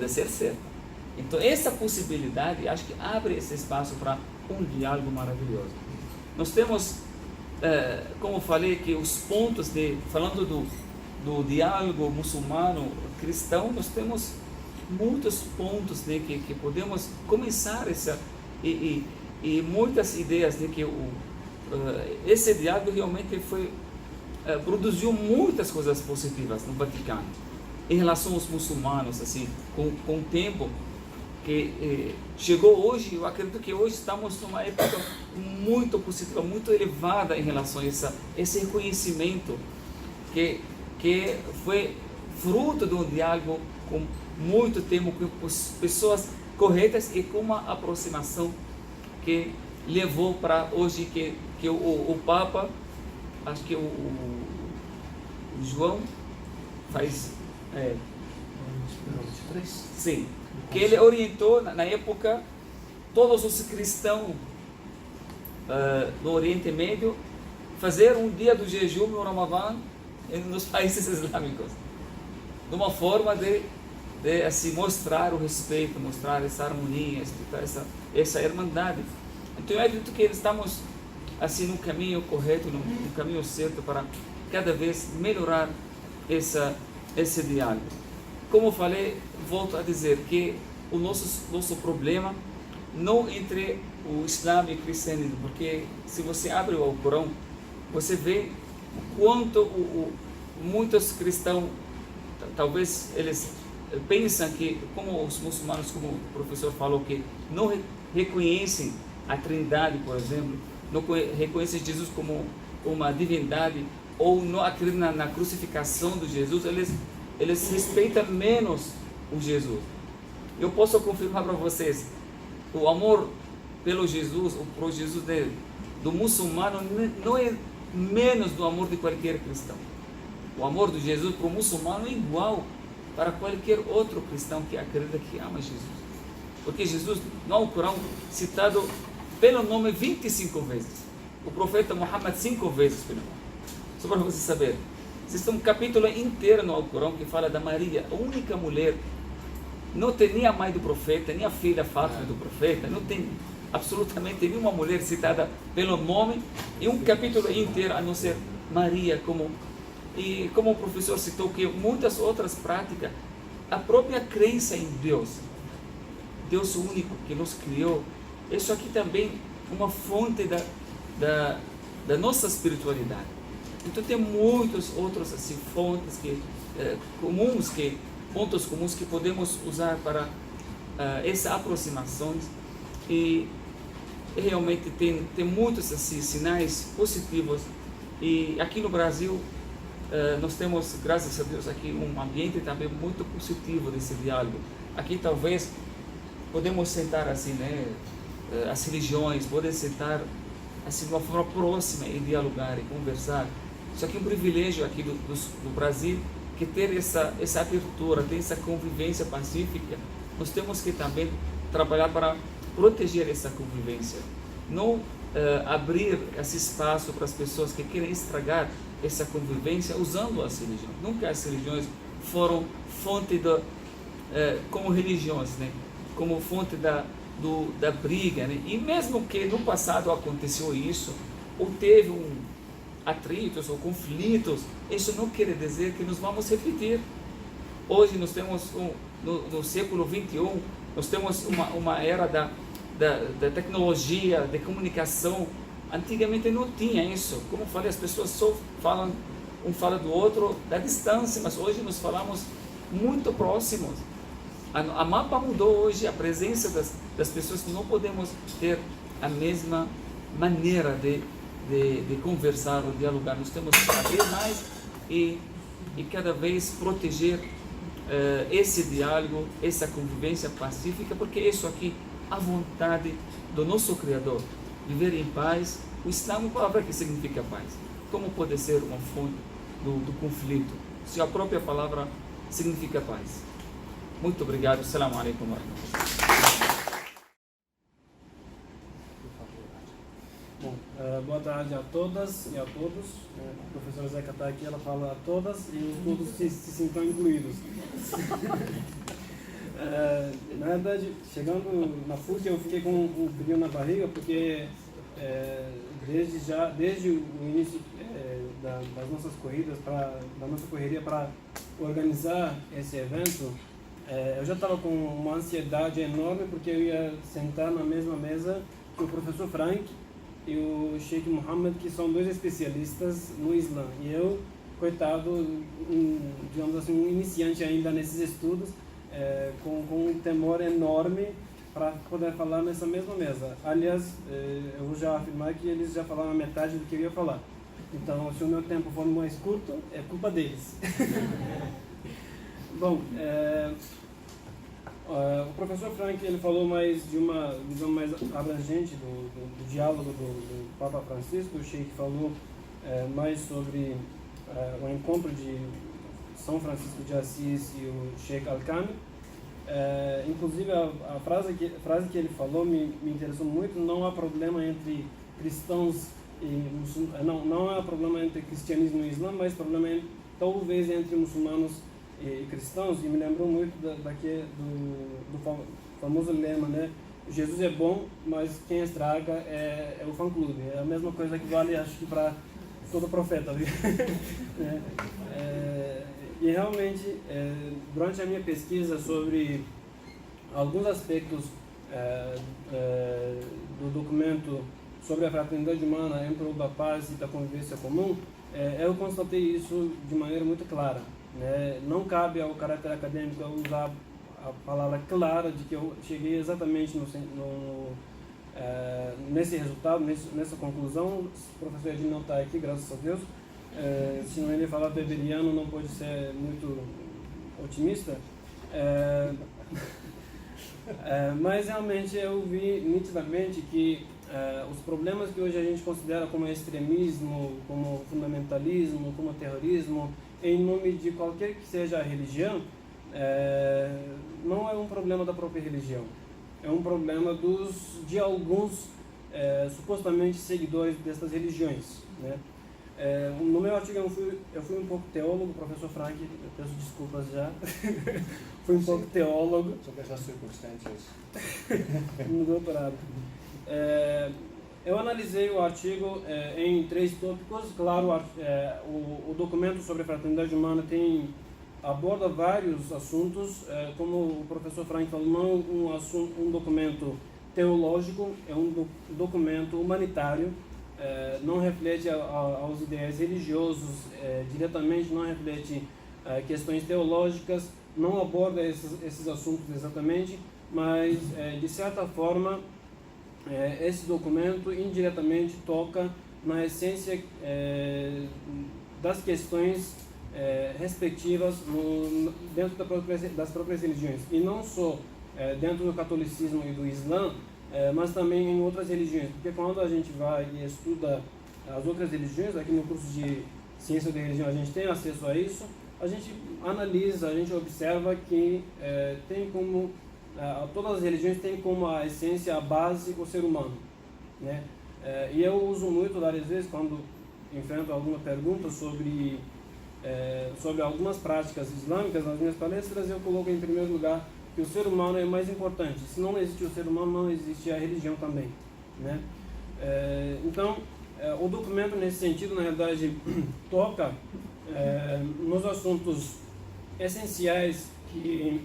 certa. Então essa possibilidade, acho que abre esse espaço para um diálogo maravilhoso. Nós temos, como falei, que os pontos falando do diálogo muçulmano cristão, nós temos muitos pontos, né, que podemos começar e muitas ideias de que esse diálogo realmente produziu muitas coisas positivas no Vaticano em relação aos muçulmanos, assim, com o tempo. chegou hoje. Eu acredito que hoje estamos numa época muito positiva, muito elevada em relação a esse reconhecimento que foi fruto de um diálogo com muito tempo, com pessoas corretas e com uma aproximação que levou para hoje que o Papa, acho que o João faz... sim, que ele orientou na época todos os cristãos do Oriente Médio fazer um dia do jejum no Ramadã nos países islâmicos, de uma forma de assim, mostrar o respeito, mostrar essa harmonia, explicar essa irmandade. Então eu acredito que estamos assim no caminho correto, no caminho certo para cada vez melhorar esse diálogo. Como eu falei, volto a dizer que o nosso problema não entre o Islã e o cristianismo, porque se você abre o Alcorão, você vê quanto muitos cristãos, talvez eles pensam que, como os muçulmanos, como o professor falou, que não reconhecem a Trindade, por exemplo, não reconhecem Jesus como uma divindade, ou não acreditam na crucificação de Jesus, eles respeitam menos o Jesus. Eu posso confirmar para vocês, o amor pelo Jesus, ou por Jesus do muçulmano, não é menos do amor de qualquer cristão. O amor de Jesus para o muçulmano é igual para qualquer outro cristão que acredita que ama Jesus. Porque Jesus, no Alcorão, citado pelo nome 25 vezes. O profeta Muhammad 5 vezes pelo nome. Só para você saber. Existe um capítulo inteiro no Alcorão que fala da Maria, a única mulher. Não tem nem a mãe do profeta, nem a filha Fátima do profeta, não tem absolutamente nenhuma mulher citada pelo nome, e um capítulo inteiro a não ser Maria, e como o professor citou, que muitas outras práticas, a própria crença em Deus único que nos criou, isso aqui também é uma fonte da nossa espiritualidade. Então tem muitos outros assim, fontes pontos comuns que podemos usar para essas aproximações, e realmente tem muitos assim, sinais positivos. E aqui no Brasil nós temos, graças a Deus, aqui um ambiente também muito positivo desse diálogo. Aqui talvez podemos sentar assim, né, as religiões podem sentar assim de uma forma próxima e dialogar e conversar. Isso aqui é um privilégio aqui do Brasil, que ter essa abertura, ter essa convivência pacífica. Nós temos que também trabalhar para proteger essa convivência, não abrir esse espaço para as pessoas que querem estragar essa convivência usando as religiões. Nunca as religiões foram fonte como religiões, né? Como fonte da briga, né? E mesmo que no passado aconteceu isso, ou teve atritos ou conflitos, isso não quer dizer que nós vamos repetir. Hoje nós temos no século XXI, nós temos uma era da tecnologia, de comunicação. Antigamente não tinha isso. Como eu falei, as pessoas só falam, um fala do outro da distância, mas hoje nós falamos muito próximos. A mapa mudou hoje, a presença das pessoas, não podemos ter a mesma maneira de conversar ou dialogar. Nós temos que saber mais e cada vez proteger esse diálogo, essa convivência pacífica, porque isso aqui, a vontade do nosso Criador, viver em paz. O Islã é uma palavra que significa paz. Como pode ser uma fonte do conflito, se a própria palavra significa paz? Muito obrigado. Assalamu alaikum wa rahmatullah. Bom, boa tarde a todas e a todos. A professora Zeca está aqui, ela fala a todas e todos se sintam incluídos. Na verdade, chegando na FUT, eu fiquei com um frio na barriga, porque desde o início das nossas corridas, da nossa correria para organizar esse evento, eu já estava com uma ansiedade enorme, porque eu ia sentar na mesma mesa que o professor Frank e o Sheikh Mohammed, que são dois especialistas no Islã. E eu, coitado, digamos assim, um iniciante ainda nesses estudos, com um temor enorme para poder falar nessa mesma mesa. Aliás, eu vou já afirmar que eles já falaram a metade do que eu ia falar. Então, se o meu tempo for mais curto, é culpa deles. Bom, o professor Frank ele falou mais de uma visão mais abrangente do diálogo do Papa Francisco. O Sheikh falou mais sobre o encontro de São Francisco de Assis e o Sheikh Al-Kami. Inclusive, a frase que ele falou me interessou muito. Não há problema entre cristãos e muçulmanos, não há problema entre cristianismo e islã, mas problema talvez entre muçulmanos e cristãos. E me lembrou muito do famoso lema, né? Jesus é bom, mas quem estraga é o fã-clube. É a mesma coisa que vale, acho que, para todo profeta. E realmente, durante a minha pesquisa sobre alguns aspectos do documento sobre a fraternidade humana em prol da paz e da convivência comum, eu constatei isso de maneira muito clara. Não cabe ao caráter acadêmico usar a palavra clara de que eu cheguei exatamente nesse resultado, nessa conclusão. O professor Edinho não está aqui, graças a Deus. Senão ele falar beberiano não pode ser muito otimista. Mas realmente eu vi nitidamente que os problemas que hoje a gente considera como extremismo, como fundamentalismo, como terrorismo, em nome de qualquer que seja a religião, não é um problema da própria religião. É um problema de alguns supostamente seguidores destas religiões, né? No meu artigo eu fui um pouco teólogo, professor Frank, eu peço desculpas já. Fui um pouco teólogo. Sobre essas circunstâncias. No doutorado. Eu analisei o artigo em 3 tópicos. Claro, o documento sobre a fraternidade humana aborda vários assuntos. Como o professor Frank falou, não é um documento teológico, é um documento humanitário. Não reflete aos ideais religiosos diretamente, não reflete questões teológicas, não aborda esses assuntos exatamente, mas de certa forma esse documento indiretamente toca na essência das questões respectivas dentro das próprias religiões, e não só dentro do catolicismo e do islã, mas também em outras religiões, porque quando a gente vai e estuda as outras religiões, aqui no curso de Ciência da Religião a gente tem acesso a isso, a gente analisa, a gente observa que todas as religiões têm como a essência, a base, o ser humano, né? E eu uso muito, várias vezes, quando enfrento alguma pergunta sobre algumas práticas islâmicas nas minhas palestras, eu coloco em primeiro lugar que o ser humano é mais importante. Se não existe o ser humano, não existe a religião também, né? Então, o documento, nesse sentido, na realidade, toca nos assuntos essenciais que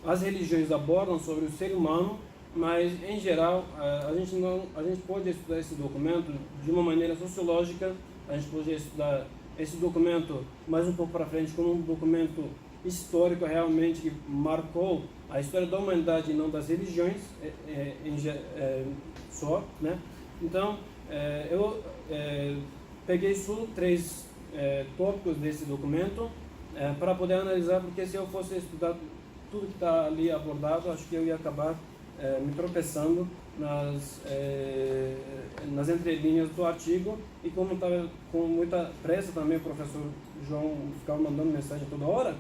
as religiões abordam sobre o ser humano, mas em geral a gente pode estudar esse documento de uma maneira sociológica. A gente pode estudar esse documento mais um pouco para frente como um documento histórico realmente que marcou a história da humanidade e não das religiões só, né? Então eu peguei só 3 tópicos desse documento para poder analisar, porque se eu fosse estudar tudo que está ali abordado, acho que eu ia acabar me tropeçando nas entrelinhas do artigo. E como estava com muita pressa também, o professor João ficava mandando mensagem toda hora,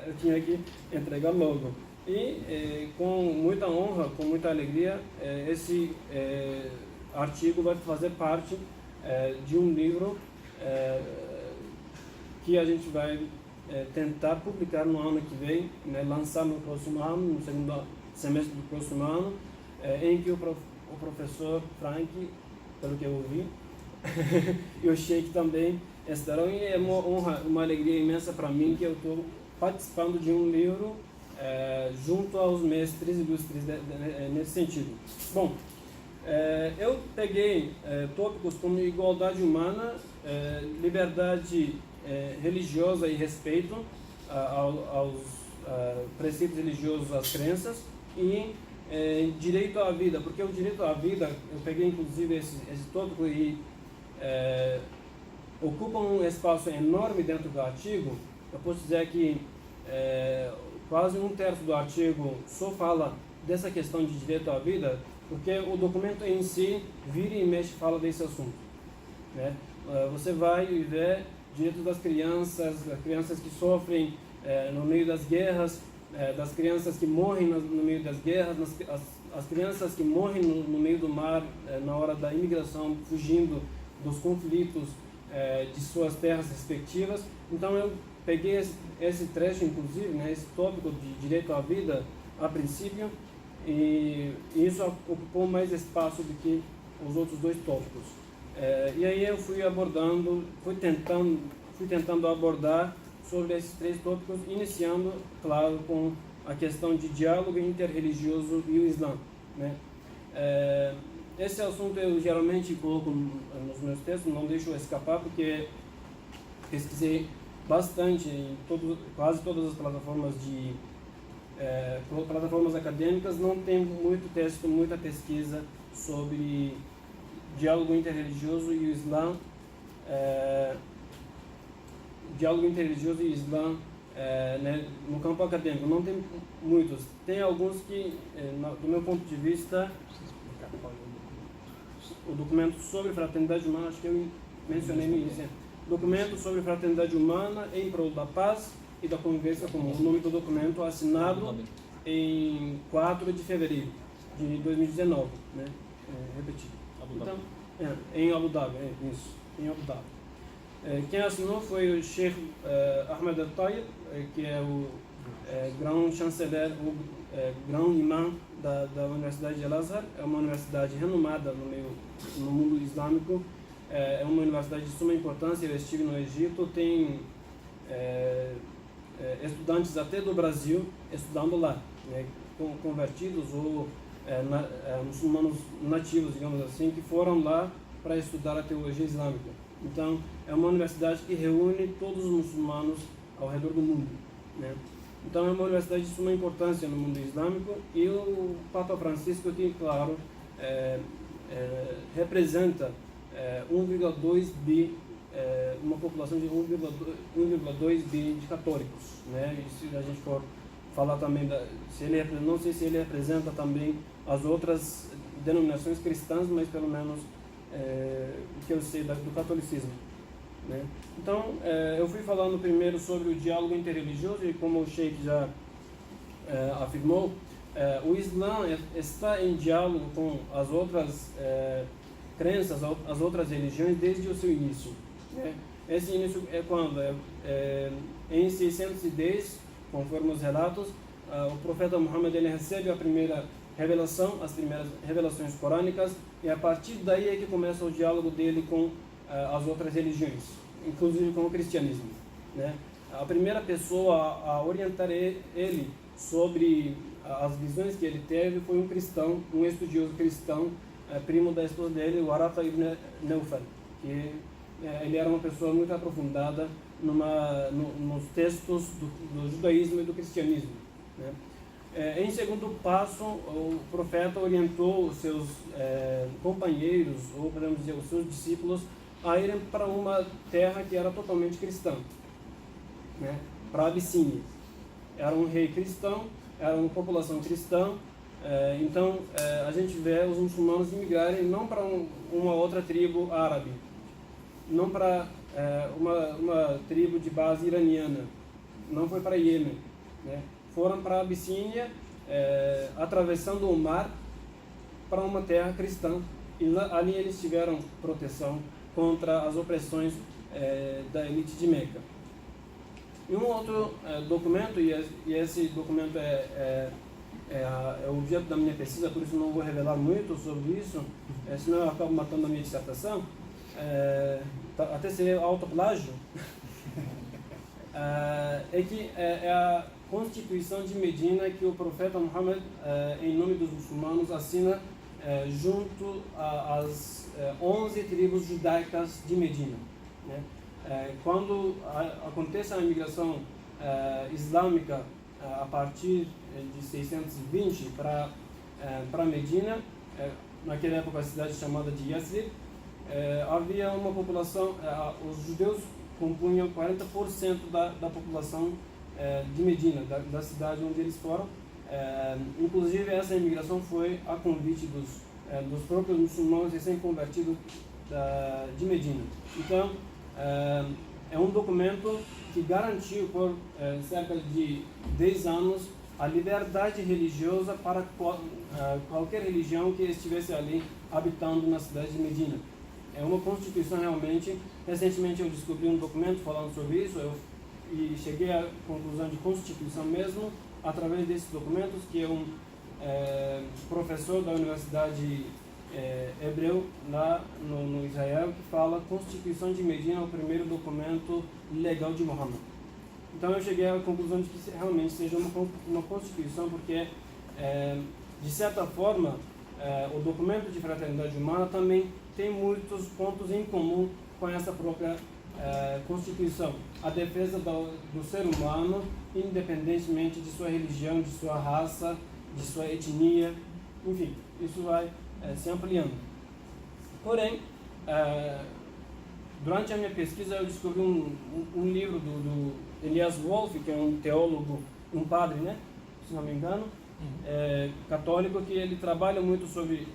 eu tinha que entregar logo. E com muita honra, com muita alegria, esse artigo vai fazer parte de um livro que a gente vai tentar publicar no ano que vem, né, lançar no próximo ano, no segundo semestre do próximo ano, em que o professor Frank, pelo que eu ouvi, e o Sheikh também estarão. E é uma honra, uma alegria imensa para mim que eu estou participando de um livro junto aos mestres ilustres nesse sentido. Bom, Eu peguei tópicos como igualdade humana, liberdade religiosa e respeito aos preceitos religiosos, às crenças, e direito à vida, porque o direito à vida, eu peguei inclusive esse tópico e ocupa um espaço enorme dentro do artigo. Eu posso dizer que quase 1/3 do artigo só fala dessa questão de direito à vida, porque o documento em si vira e mexe fala desse assunto, né? Você vai ver direitos das crianças que sofrem no meio das guerras, das crianças que morrem no meio das guerras, as crianças que morrem no meio do mar na hora da imigração, fugindo dos conflitos de suas terras respectivas. Então eu peguei esse trecho, inclusive, né, esse tópico de direito à vida, a princípio, e isso ocupou mais espaço do que os outros 2 tópicos. E aí eu fui tentando abordar sobre esses 3 tópicos, iniciando, claro, com a questão de diálogo interreligioso e o Islã, né? Esse assunto eu geralmente coloco nos meus textos, não deixo escapar, porque pesquisei bastante em quase todas as plataformas plataformas acadêmicas. Não tem muito texto, muita pesquisa sobre diálogo interreligioso e o Islã, né, no campo acadêmico. Não tem muitos. Tem alguns que, do meu ponto de vista, o documento sobre fraternidade humana, acho que eu mencionei no início, documento sobre fraternidade humana em prol da paz e da convivência comum. O nome do documento assinado em 4 de fevereiro de 2019, né? Repetido. Então, em Abu Dhabi, isso, em Abu Dhabi. Quem assinou foi o Sheikh Ahmed Al-Tayyib, que é o grão-chanceler, o grão-imã da Universidade de Al-Azhar. É uma universidade renomada no mundo islâmico. É uma universidade de suma importância. Eu estive no Egito, tem estudantes até do Brasil estudando lá, né, convertidos ou muçulmanos nativos, digamos assim, que foram lá para estudar a teologia islâmica. Então, é uma universidade que reúne todos os muçulmanos ao redor do mundo, né? Então, é uma universidade de suma importância no mundo islâmico, e o Papa Francisco, que, claro, representa 1,2 bi, uma população de 1,2 bi de católicos, né? E se a gente for falar também, não sei se ele representa também as outras denominações cristãs, mas pelo menos o que eu sei do catolicismo, né? Então, eu fui falando primeiro sobre o diálogo interreligioso, e como o Sheikh já afirmou, o Islã está em diálogo com as outras crenças, as outras religiões, desde o seu início, né? Esse início é quando? Em 610, conforme os relatos, o profeta Muhammad ele recebe a primeira revelação, as primeiras revelações corânicas, e a partir daí é que começa o diálogo dele com as outras religiões, inclusive com o cristianismo, né? A primeira pessoa a orientar ele sobre as visões que ele teve foi um cristão, um estudioso cristão, primo da esposa dele, o Waraka ibn Nawfal, que ele era uma pessoa muito aprofundada nos textos do judaísmo e do cristianismo, né? Em segundo passo, o profeta orientou os seus companheiros, ou podemos dizer, os seus discípulos, a irem para uma terra que era totalmente cristã, né? Para a Abissínia. Era um rei cristão, era uma população cristã. Então, a gente vê os muçulmanos imigrarem não para uma outra tribo árabe, não para uma tribo de base iraniana, não foi para Iêmen, né? Foram para a Abissínia, atravessando o mar para uma terra cristã, e ali eles tiveram proteção contra as opressões da elite de Meca. E um outro documento, e esse documento é o objeto da minha pesquisa, por isso não vou revelar muito sobre isso, senão eu acabo matando a minha dissertação, até seria autoplágio, é que é a Constituição de Medina, que o profeta Muhammad, em nome dos muçulmanos, assina junto às 11 tribos judaicas de Medina, né? Quando acontece a imigração islâmica a partir de 620 para Medina, naquela época a cidade chamada de Yathrib, havia uma população, os judeus compunham 40% da população de Medina, da cidade onde eles foram. Inclusive essa imigração foi a convite dos próprios muçulmanos recém-convertidos de Medina. Então, é um documento que garantiu por cerca de 10 anos a liberdade religiosa para qualquer religião que estivesse ali habitando na cidade de Medina. É uma constituição realmente. Recentemente eu descobri um documento falando sobre isso e cheguei à conclusão de constituição mesmo através desses documentos, que é um professor da Universidade Hebreu lá no Israel, que fala Constituição de Medina é o primeiro documento legal de Muhammad. Então eu cheguei à conclusão de que realmente seja uma constituição, porque de certa forma o documento de fraternidade humana também tem muitos pontos em comum com essa própria Constituição. A defesa do ser humano, independentemente de sua religião, de sua raça, de sua etnia, enfim, isso vai se ampliando. Porém, durante a minha pesquisa eu descobri um livro do Elias Wolff, que é um teólogo, um padre, né, se não me engano, católico, que ele trabalha muito sobre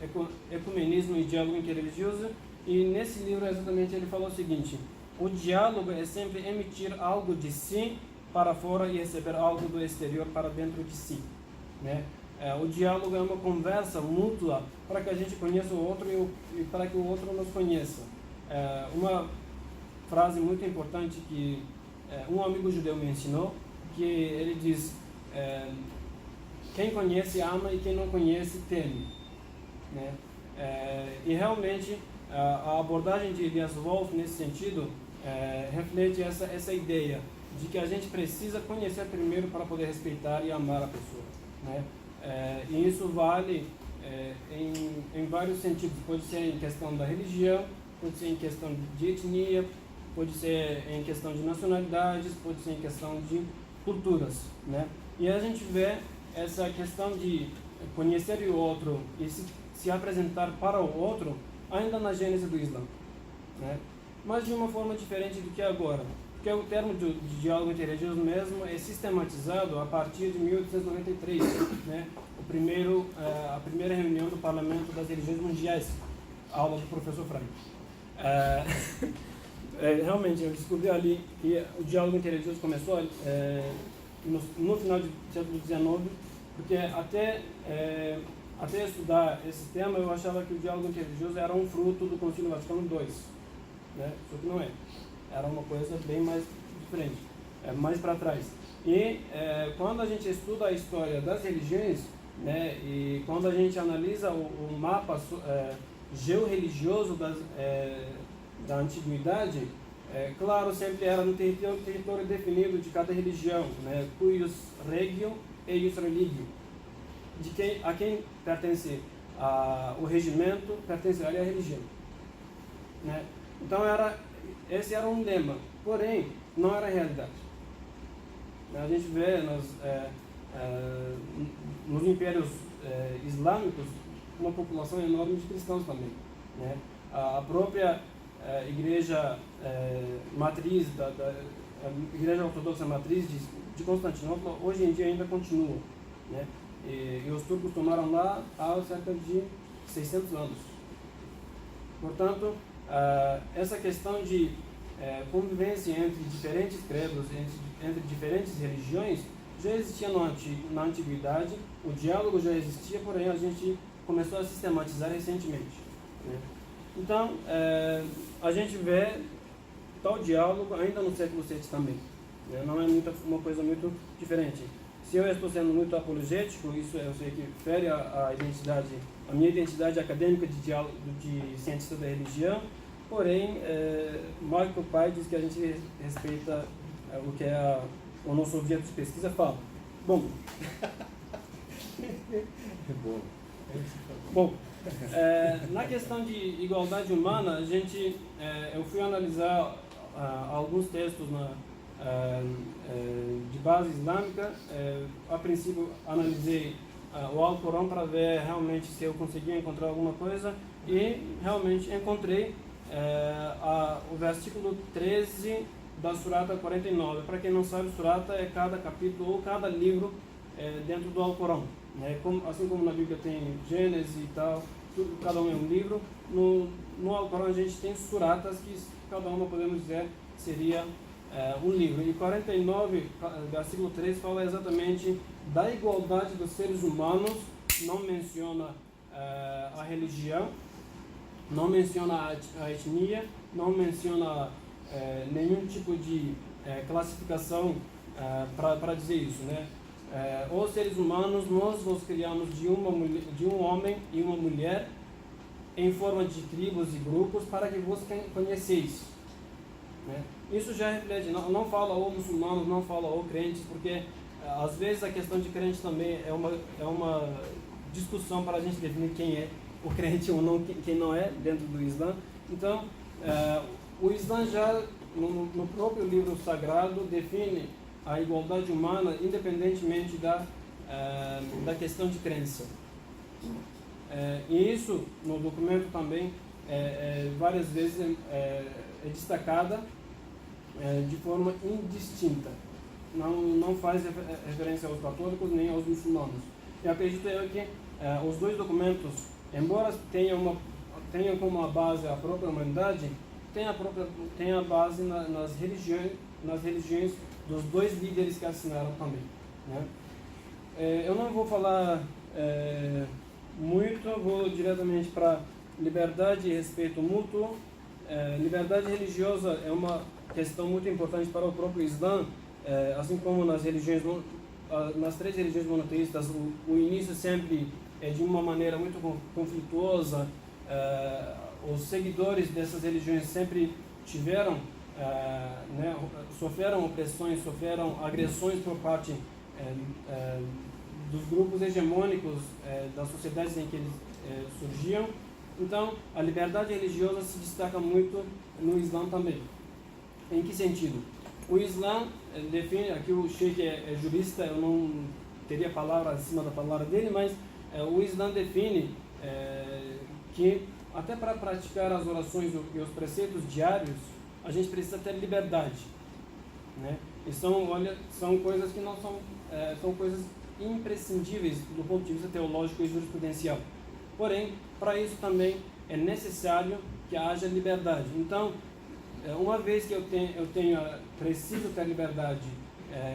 ecumenismo e diálogo interreligioso, e nesse livro exatamente ele falou o seguinte: o diálogo é sempre emitir algo de si para fora e receber algo do exterior para dentro de si, né? O diálogo é uma conversa mútua para que a gente conheça o outro e para que o outro nos conheça. Uma frase muito importante que um amigo judeu me ensinou, que ele diz: quem conhece ama e quem não conhece teme, né? E realmente a abordagem de Elias Wolff nesse sentido reflete essa ideia de que a gente precisa conhecer primeiro para poder respeitar e amar a pessoa, né? E isso vale em vários sentidos. Pode ser em questão da religião, pode ser em questão de etnia, pode ser em questão de nacionalidades, pode ser em questão de culturas, né? E a gente vê essa questão de conhecer o outro e se apresentar para o outro ainda na gênese do Islã, né? Mas de uma forma diferente do que agora, porque o termo de diálogo interreligioso mesmo é sistematizado a partir de 1893, né? A primeira reunião do Parlamento das Religiões Mundiais, aula do professor Frank. Realmente eu descobri ali que o diálogo interreligioso começou no final do século XIX, porque até estudar esse tema eu achava que o diálogo interreligioso era um fruto do Concílio Vaticano II, né? Só que não é. Era uma coisa bem mais diferente, mais para trás. E quando a gente estuda a história das religiões, né, e quando a gente analisa o mapa georreligioso da antiguidade, claro, sempre era no território definido de cada religião, né, cuius regio e ius religio, a quem pertence o regimento, pertenceria à religião, né? Então esse era um lema, porém não era a realidade. A gente vê nos impérios islâmicos uma população enorme de cristãos também, né? A própria igreja matriz, a igreja ortodoxa matriz de Constantinopla, hoje em dia ainda continua, né? E os turcos tomaram lá há cerca de 600 anos. Portanto, essa questão de convivência entre diferentes credos, entre diferentes religiões, já existia na antiguidade, o diálogo já existia, porém a gente começou a sistematizar recentemente, né? Então, a gente vê tal diálogo ainda no século VII também, né? Não é uma coisa muito diferente. Se eu estou sendo muito apologético, isso eu sei que fere a minha identidade acadêmica de cientista da religião, porém, Michael Pai diz que a gente respeita o que o nosso objeto de pesquisa fala. Bom, Bom. Bom, na questão de igualdade humana, eu fui analisar alguns textos de base islâmica. A princípio, analisei o Alcorão para ver realmente se eu conseguia encontrar alguma coisa, e realmente encontrei o versículo 13 da Surata 49. Para quem não sabe, Surata é cada capítulo ou cada livro dentro do Alcorão. Assim como na Bíblia tem Gênesis e tal, cada um é um livro, no Alcorão a gente tem suratas que cada uma, podemos dizer, seria um livro. E 49, versículo 3, fala exatamente da igualdade dos seres humanos, não menciona a religião, não menciona a etnia, não menciona nenhum tipo de classificação para dizer isso, né? Os seres humanos, nós nos criamos de um homem e uma mulher em forma de tribos e grupos para que vos conheceis, né? Isso já reflete, não fala ou muçulmanos, não fala ou crentes, porque às vezes a questão de crente também é uma discussão para a gente definir quem é o crente ou não, quem não é dentro do Islã. Então, o Islã já no próprio livro sagrado define a igualdade humana independentemente da questão de crença. E isso no documento também várias vezes é destacada de forma indistinta. Não faz referência aos católicos nem aos muçulmanos. E acredito eu que os dois documentos, embora tenham como a base a própria humanidade, tem a base nas religiões dos dois líderes que assinaram também, né? Eu não vou falar muito, vou diretamente para liberdade e respeito mútuo. Liberdade religiosa é uma questão muito importante para o próprio Islã, assim como nas três religiões monoteístas. O início sempre é de uma maneira muito conflituosa. Os seguidores dessas religiões sempre tiveram, sofreram opressões, sofreram agressões por parte dos grupos hegemônicos das sociedades em que eles surgiam. Então, a liberdade religiosa se destaca muito no Islã também. Em que sentido? O Islã define, aqui o Sheikh é jurista, eu não teria palavra acima da palavra dele, mas o Islã define que até para praticar as orações e os preceitos diários, a gente precisa ter liberdade, né? E são coisas que não são coisas imprescindíveis do ponto de vista teológico e jurisprudencial. Porém, para isso também é necessário que haja liberdade. Então, uma vez que eu preciso ter liberdade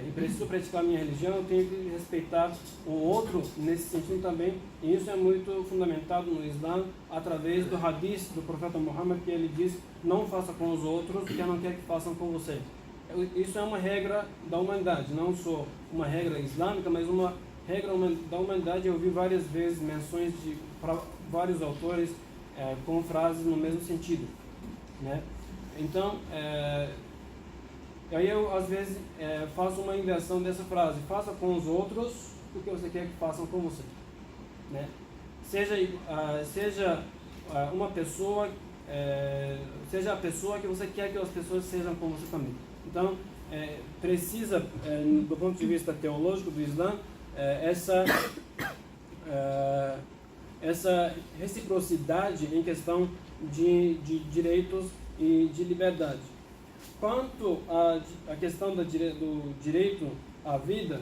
e preciso praticar a minha religião, eu tenho que respeitar o outro nesse sentido também. E isso é muito fundamentado no Islã através do hadith do profeta Muhammad, que ele diz: não faça com os outros o que eu não quero que façam com você. Isso é uma regra da humanidade, não só uma regra islâmica, mas uma regra da humanidade. Eu vi várias vezes menções para vários autores com frases no mesmo sentido, né? Então, aí eu às vezes faço uma inversão dessa frase: faça com os outros o que você quer que façam com você, né? Seja uma pessoa, seja a pessoa que você quer que as pessoas sejam com você também. Então, precisa, do ponto de vista teológico do Islã, essa reciprocidade em questão de direitos e de liberdade. Quanto à questão do direito à vida,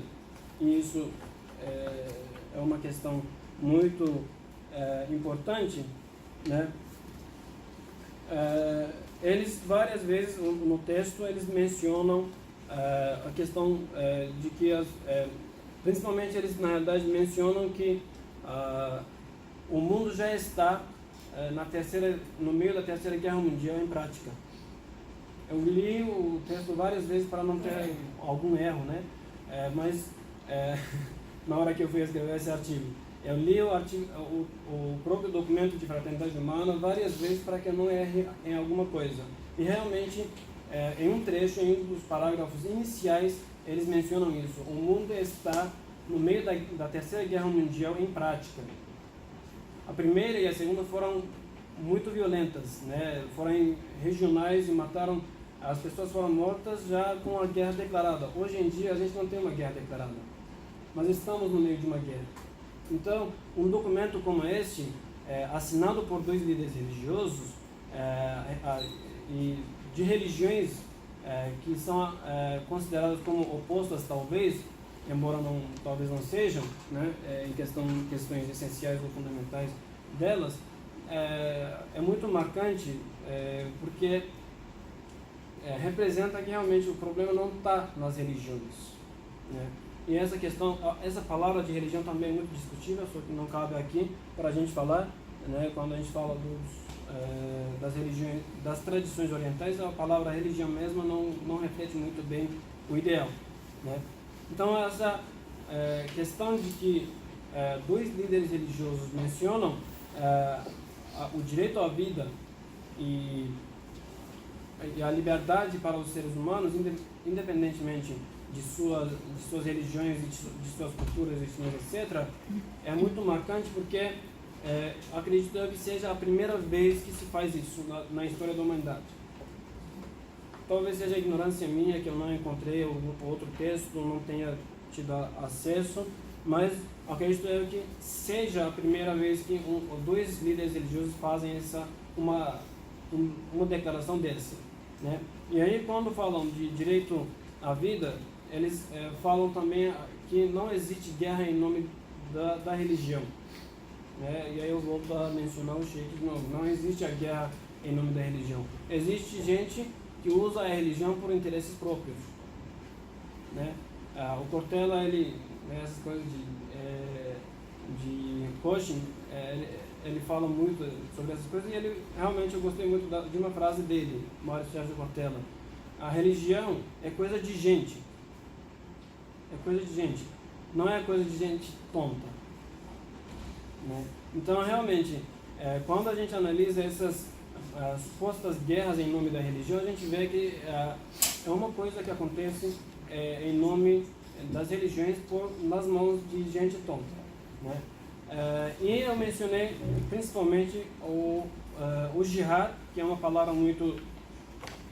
e isso é uma questão muito importante, né? Eles várias vezes no texto eles mencionam a questão de que principalmente eles na realidade mencionam que o mundo já está no meio da Terceira Guerra Mundial em prática. Eu li o texto várias vezes para não ter algum erro, né? Mas na hora que eu fui escrever esse artigo, eu li o próprio documento de fraternidade humana várias vezes para que eu não erre em alguma coisa. E realmente, em um trecho, em um dos parágrafos iniciais, eles mencionam isso: o mundo está no meio da Terceira Guerra Mundial em prática. primeira e a segunda foram muito violentas, né? Foram regionais e mataram, as pessoas foram mortas já com a guerra declarada. Hoje em dia a gente não tem uma guerra declarada, mas estamos no meio de uma guerra. Então, um documento como este, assinado por 2 líderes religiosos e de religiões que são consideradas como opostas, talvez, embora talvez não sejam, né, em questões essenciais ou fundamentais delas, é muito marcante, porque representa que realmente o problema não está nas religiões, né? E essa palavra de religião também é muito discutível, só que não cabe aqui para a gente falar, né? Quando a gente fala das religiões, das tradições orientais, a palavra religião mesmo não reflete muito bem o ideal, né? Então essa questão de que 2 líderes religiosos mencionam o direito à vida e a liberdade para os seres humanos, independentemente de suas religiões, de suas culturas, etc., é muito marcante porque acredito que seja a primeira vez que se faz isso na história da humanidade. Talvez seja ignorância minha, que eu não encontrei outro texto, não tenha tido acesso, mas acredito que seja a primeira vez que 2 líderes religiosos fazem uma declaração dessa, né? E aí, quando falam de direito à vida, eles falam também que não existe guerra em nome da religião, né? E aí eu volto a mencionar o Sheikh de novo. Não existe a guerra em nome da religião. Existe gente que usa a religião por interesses próprios, né? O Cortella, essas coisas de coaching, ele fala muito sobre essas coisas, e realmente eu gostei muito de uma frase dele, Mário Sérgio Cortella: a religião é coisa de gente, não é coisa de gente tonta, né? Então realmente, quando a gente analisa essas supostas guerras em nome da religião, a gente vê que é uma coisa que acontece em nome das religiões nas mãos de gente tonta, né? E eu mencionei principalmente o jihad, que é uma palavra muito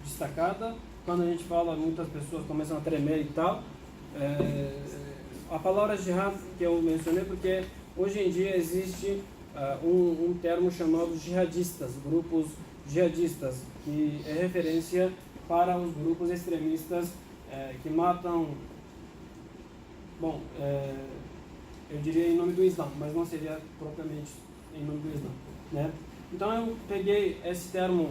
destacada. Quando a gente fala, muitas pessoas começam a tremer e tal. A palavra jihad que eu mencionei porque hoje em dia existe um termo chamado jihadistas, grupos jihadistas, que é referência para os grupos extremistas que matam, eu diria em nome do Islã, mas não seria propriamente em nome do Islã, né? Então eu peguei esse termo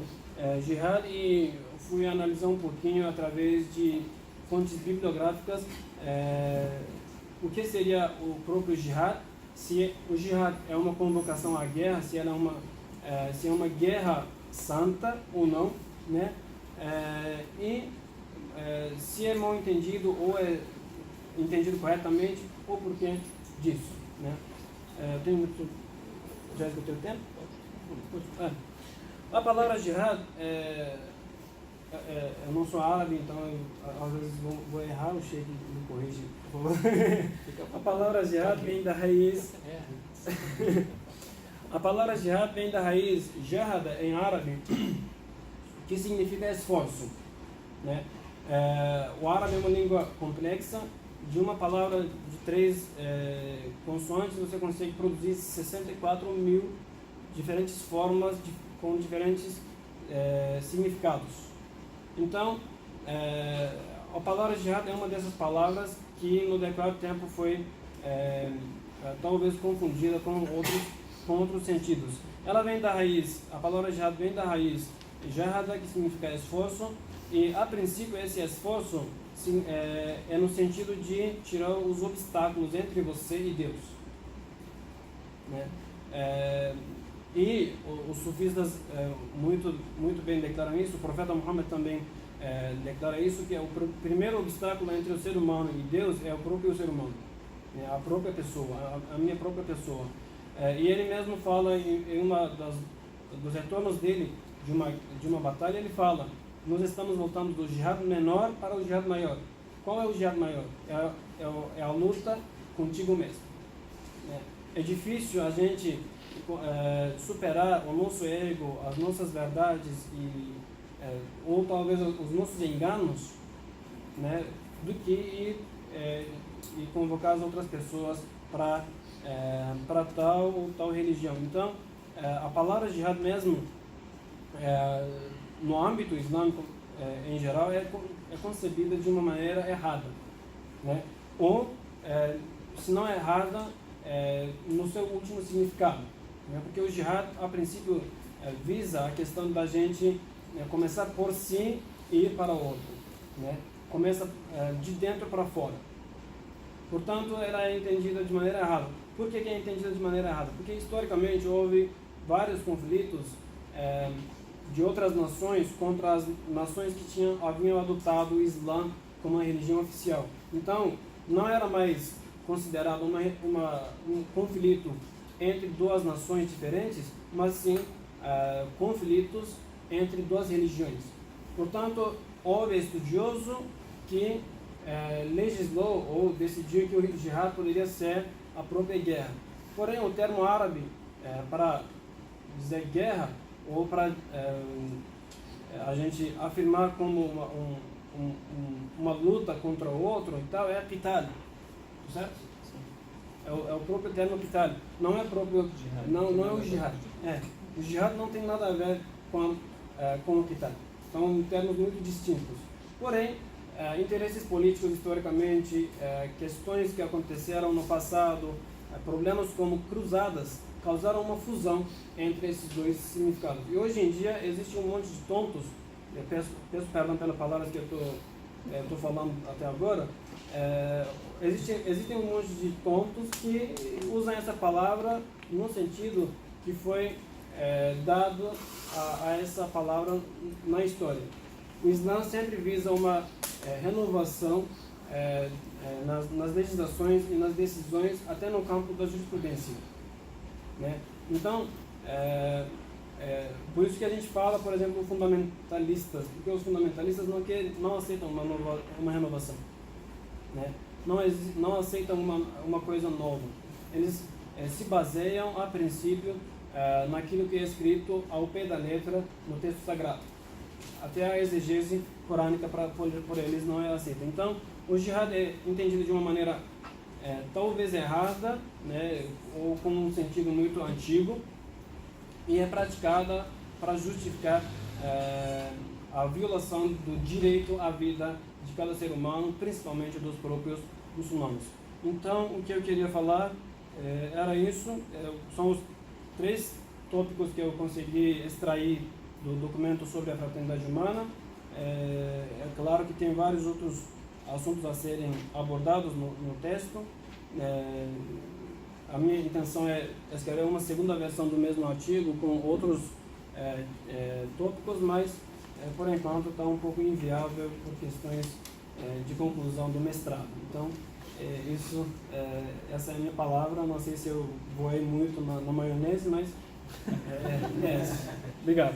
jihad e fui analisar um pouquinho através de fontes bibliográficas o que seria o próprio jihad, se o jihad é uma convocação à guerra, se ela é uma guerra santa ou não, né? Se é mal entendido ou é entendido corretamente, ou por que disso, né? Tenho muito... Já esgotei o tempo? A palavra jihad, eu não sou árabe, então às vezes vou errar, o Sheikh me corrige, por favor. A palavra jihad vem da raiz... A palavra jihad vem da raiz jahada em árabe, que significa esforço, né? O árabe é uma língua complexa. De uma palavra de 3 consoantes, você consegue produzir 64.000 diferentes formas com diferentes significados. Então, a palavra jihad é uma dessas palavras que no decorrer do tempo foi talvez confundida com outros sentidos. Ela vem da raiz, a palavra jihad vem da raiz jahada, que significa esforço, e a princípio esse esforço é no sentido de tirar os obstáculos entre você e Deus, né? E os sufistas muito bem declaram isso. O profeta Muhammad também declara isso, que o primeiro obstáculo entre o ser humano e Deus é o próprio ser humano, né? A própria pessoa, a minha própria pessoa. E ele mesmo fala em uma dos retornos dele de uma batalha, ele fala: nós estamos voltando do jihad menor para o jihad maior. Qual é o jihad maior? É a luta contigo mesmo, né? É difícil a gente superar o nosso ego, as nossas verdades ou talvez os nossos enganos, né, do que ir e convocar as outras pessoas para tal ou tal religião. Então, a palavra jihad mesmo, no âmbito islâmico em geral, é concebida de uma maneira errada, né? Ou, se não é errada, no seu último significado, né? Porque o jihad, a princípio, visa a questão da gente começar por si e ir para o outro, né? Começa de dentro para fora. Portanto, ela é entendida de maneira errada. Por que é entendida de maneira errada? Porque historicamente houve vários conflitos de outras nações contra as nações que haviam adotado o Islã como uma religião oficial. Então, não era mais considerado um conflito entre duas nações diferentes, mas sim conflitos entre duas religiões. Portanto, houve estudioso que legislou ou decidiu que o jihad poderia ser a própria guerra. Porém, o termo árabe para dizer guerra ou para a gente afirmar como uma luta contra o outro e tal, é qital, certo? É o próprio termo qital, não é próprio, não é o jihad. O jihad não tem nada a ver com o qital, são termos muito distintos. Porém, interesses políticos historicamente, questões que aconteceram no passado, problemas como cruzadas, causaram uma fusão entre esses dois significados. E hoje em dia existe um monte de tontos, eu peço perdão pelas palavras que eu estou falando até agora, existem um monte de tontos que usam essa palavra no sentido que foi dado a essa palavra na história. O Islã sempre visa uma renovação nas legislações e nas decisões, até no campo da jurisprudência, né? Então, por isso que a gente fala, por exemplo, fundamentalistas, porque os fundamentalistas não aceitam uma renovação, né? Não aceitam uma coisa nova. Eles se baseiam, a princípio, naquilo que é escrito ao pé da letra no texto sagrado. Até a exegese corânica por eles não é aceita. Então, o jihad é entendido de uma maneira talvez errada, né, ou com um sentido muito antigo, e é praticada para justificar a violação do direito à vida de cada ser humano, principalmente dos próprios muçulmanos. Então, o que eu queria falar era isso. São os 3 tópicos que eu consegui extrair do documento sobre a fraternidade humana. É claro que tem vários outros assuntos a serem abordados no texto. A minha intenção é escrever uma segunda versão do mesmo artigo com outros tópicos, mas por enquanto está um pouco inviável por questões de conclusão do mestrado. Então, essa é a minha palavra. Não sei se eu voei muito na maionese, mas é essa. Obrigado.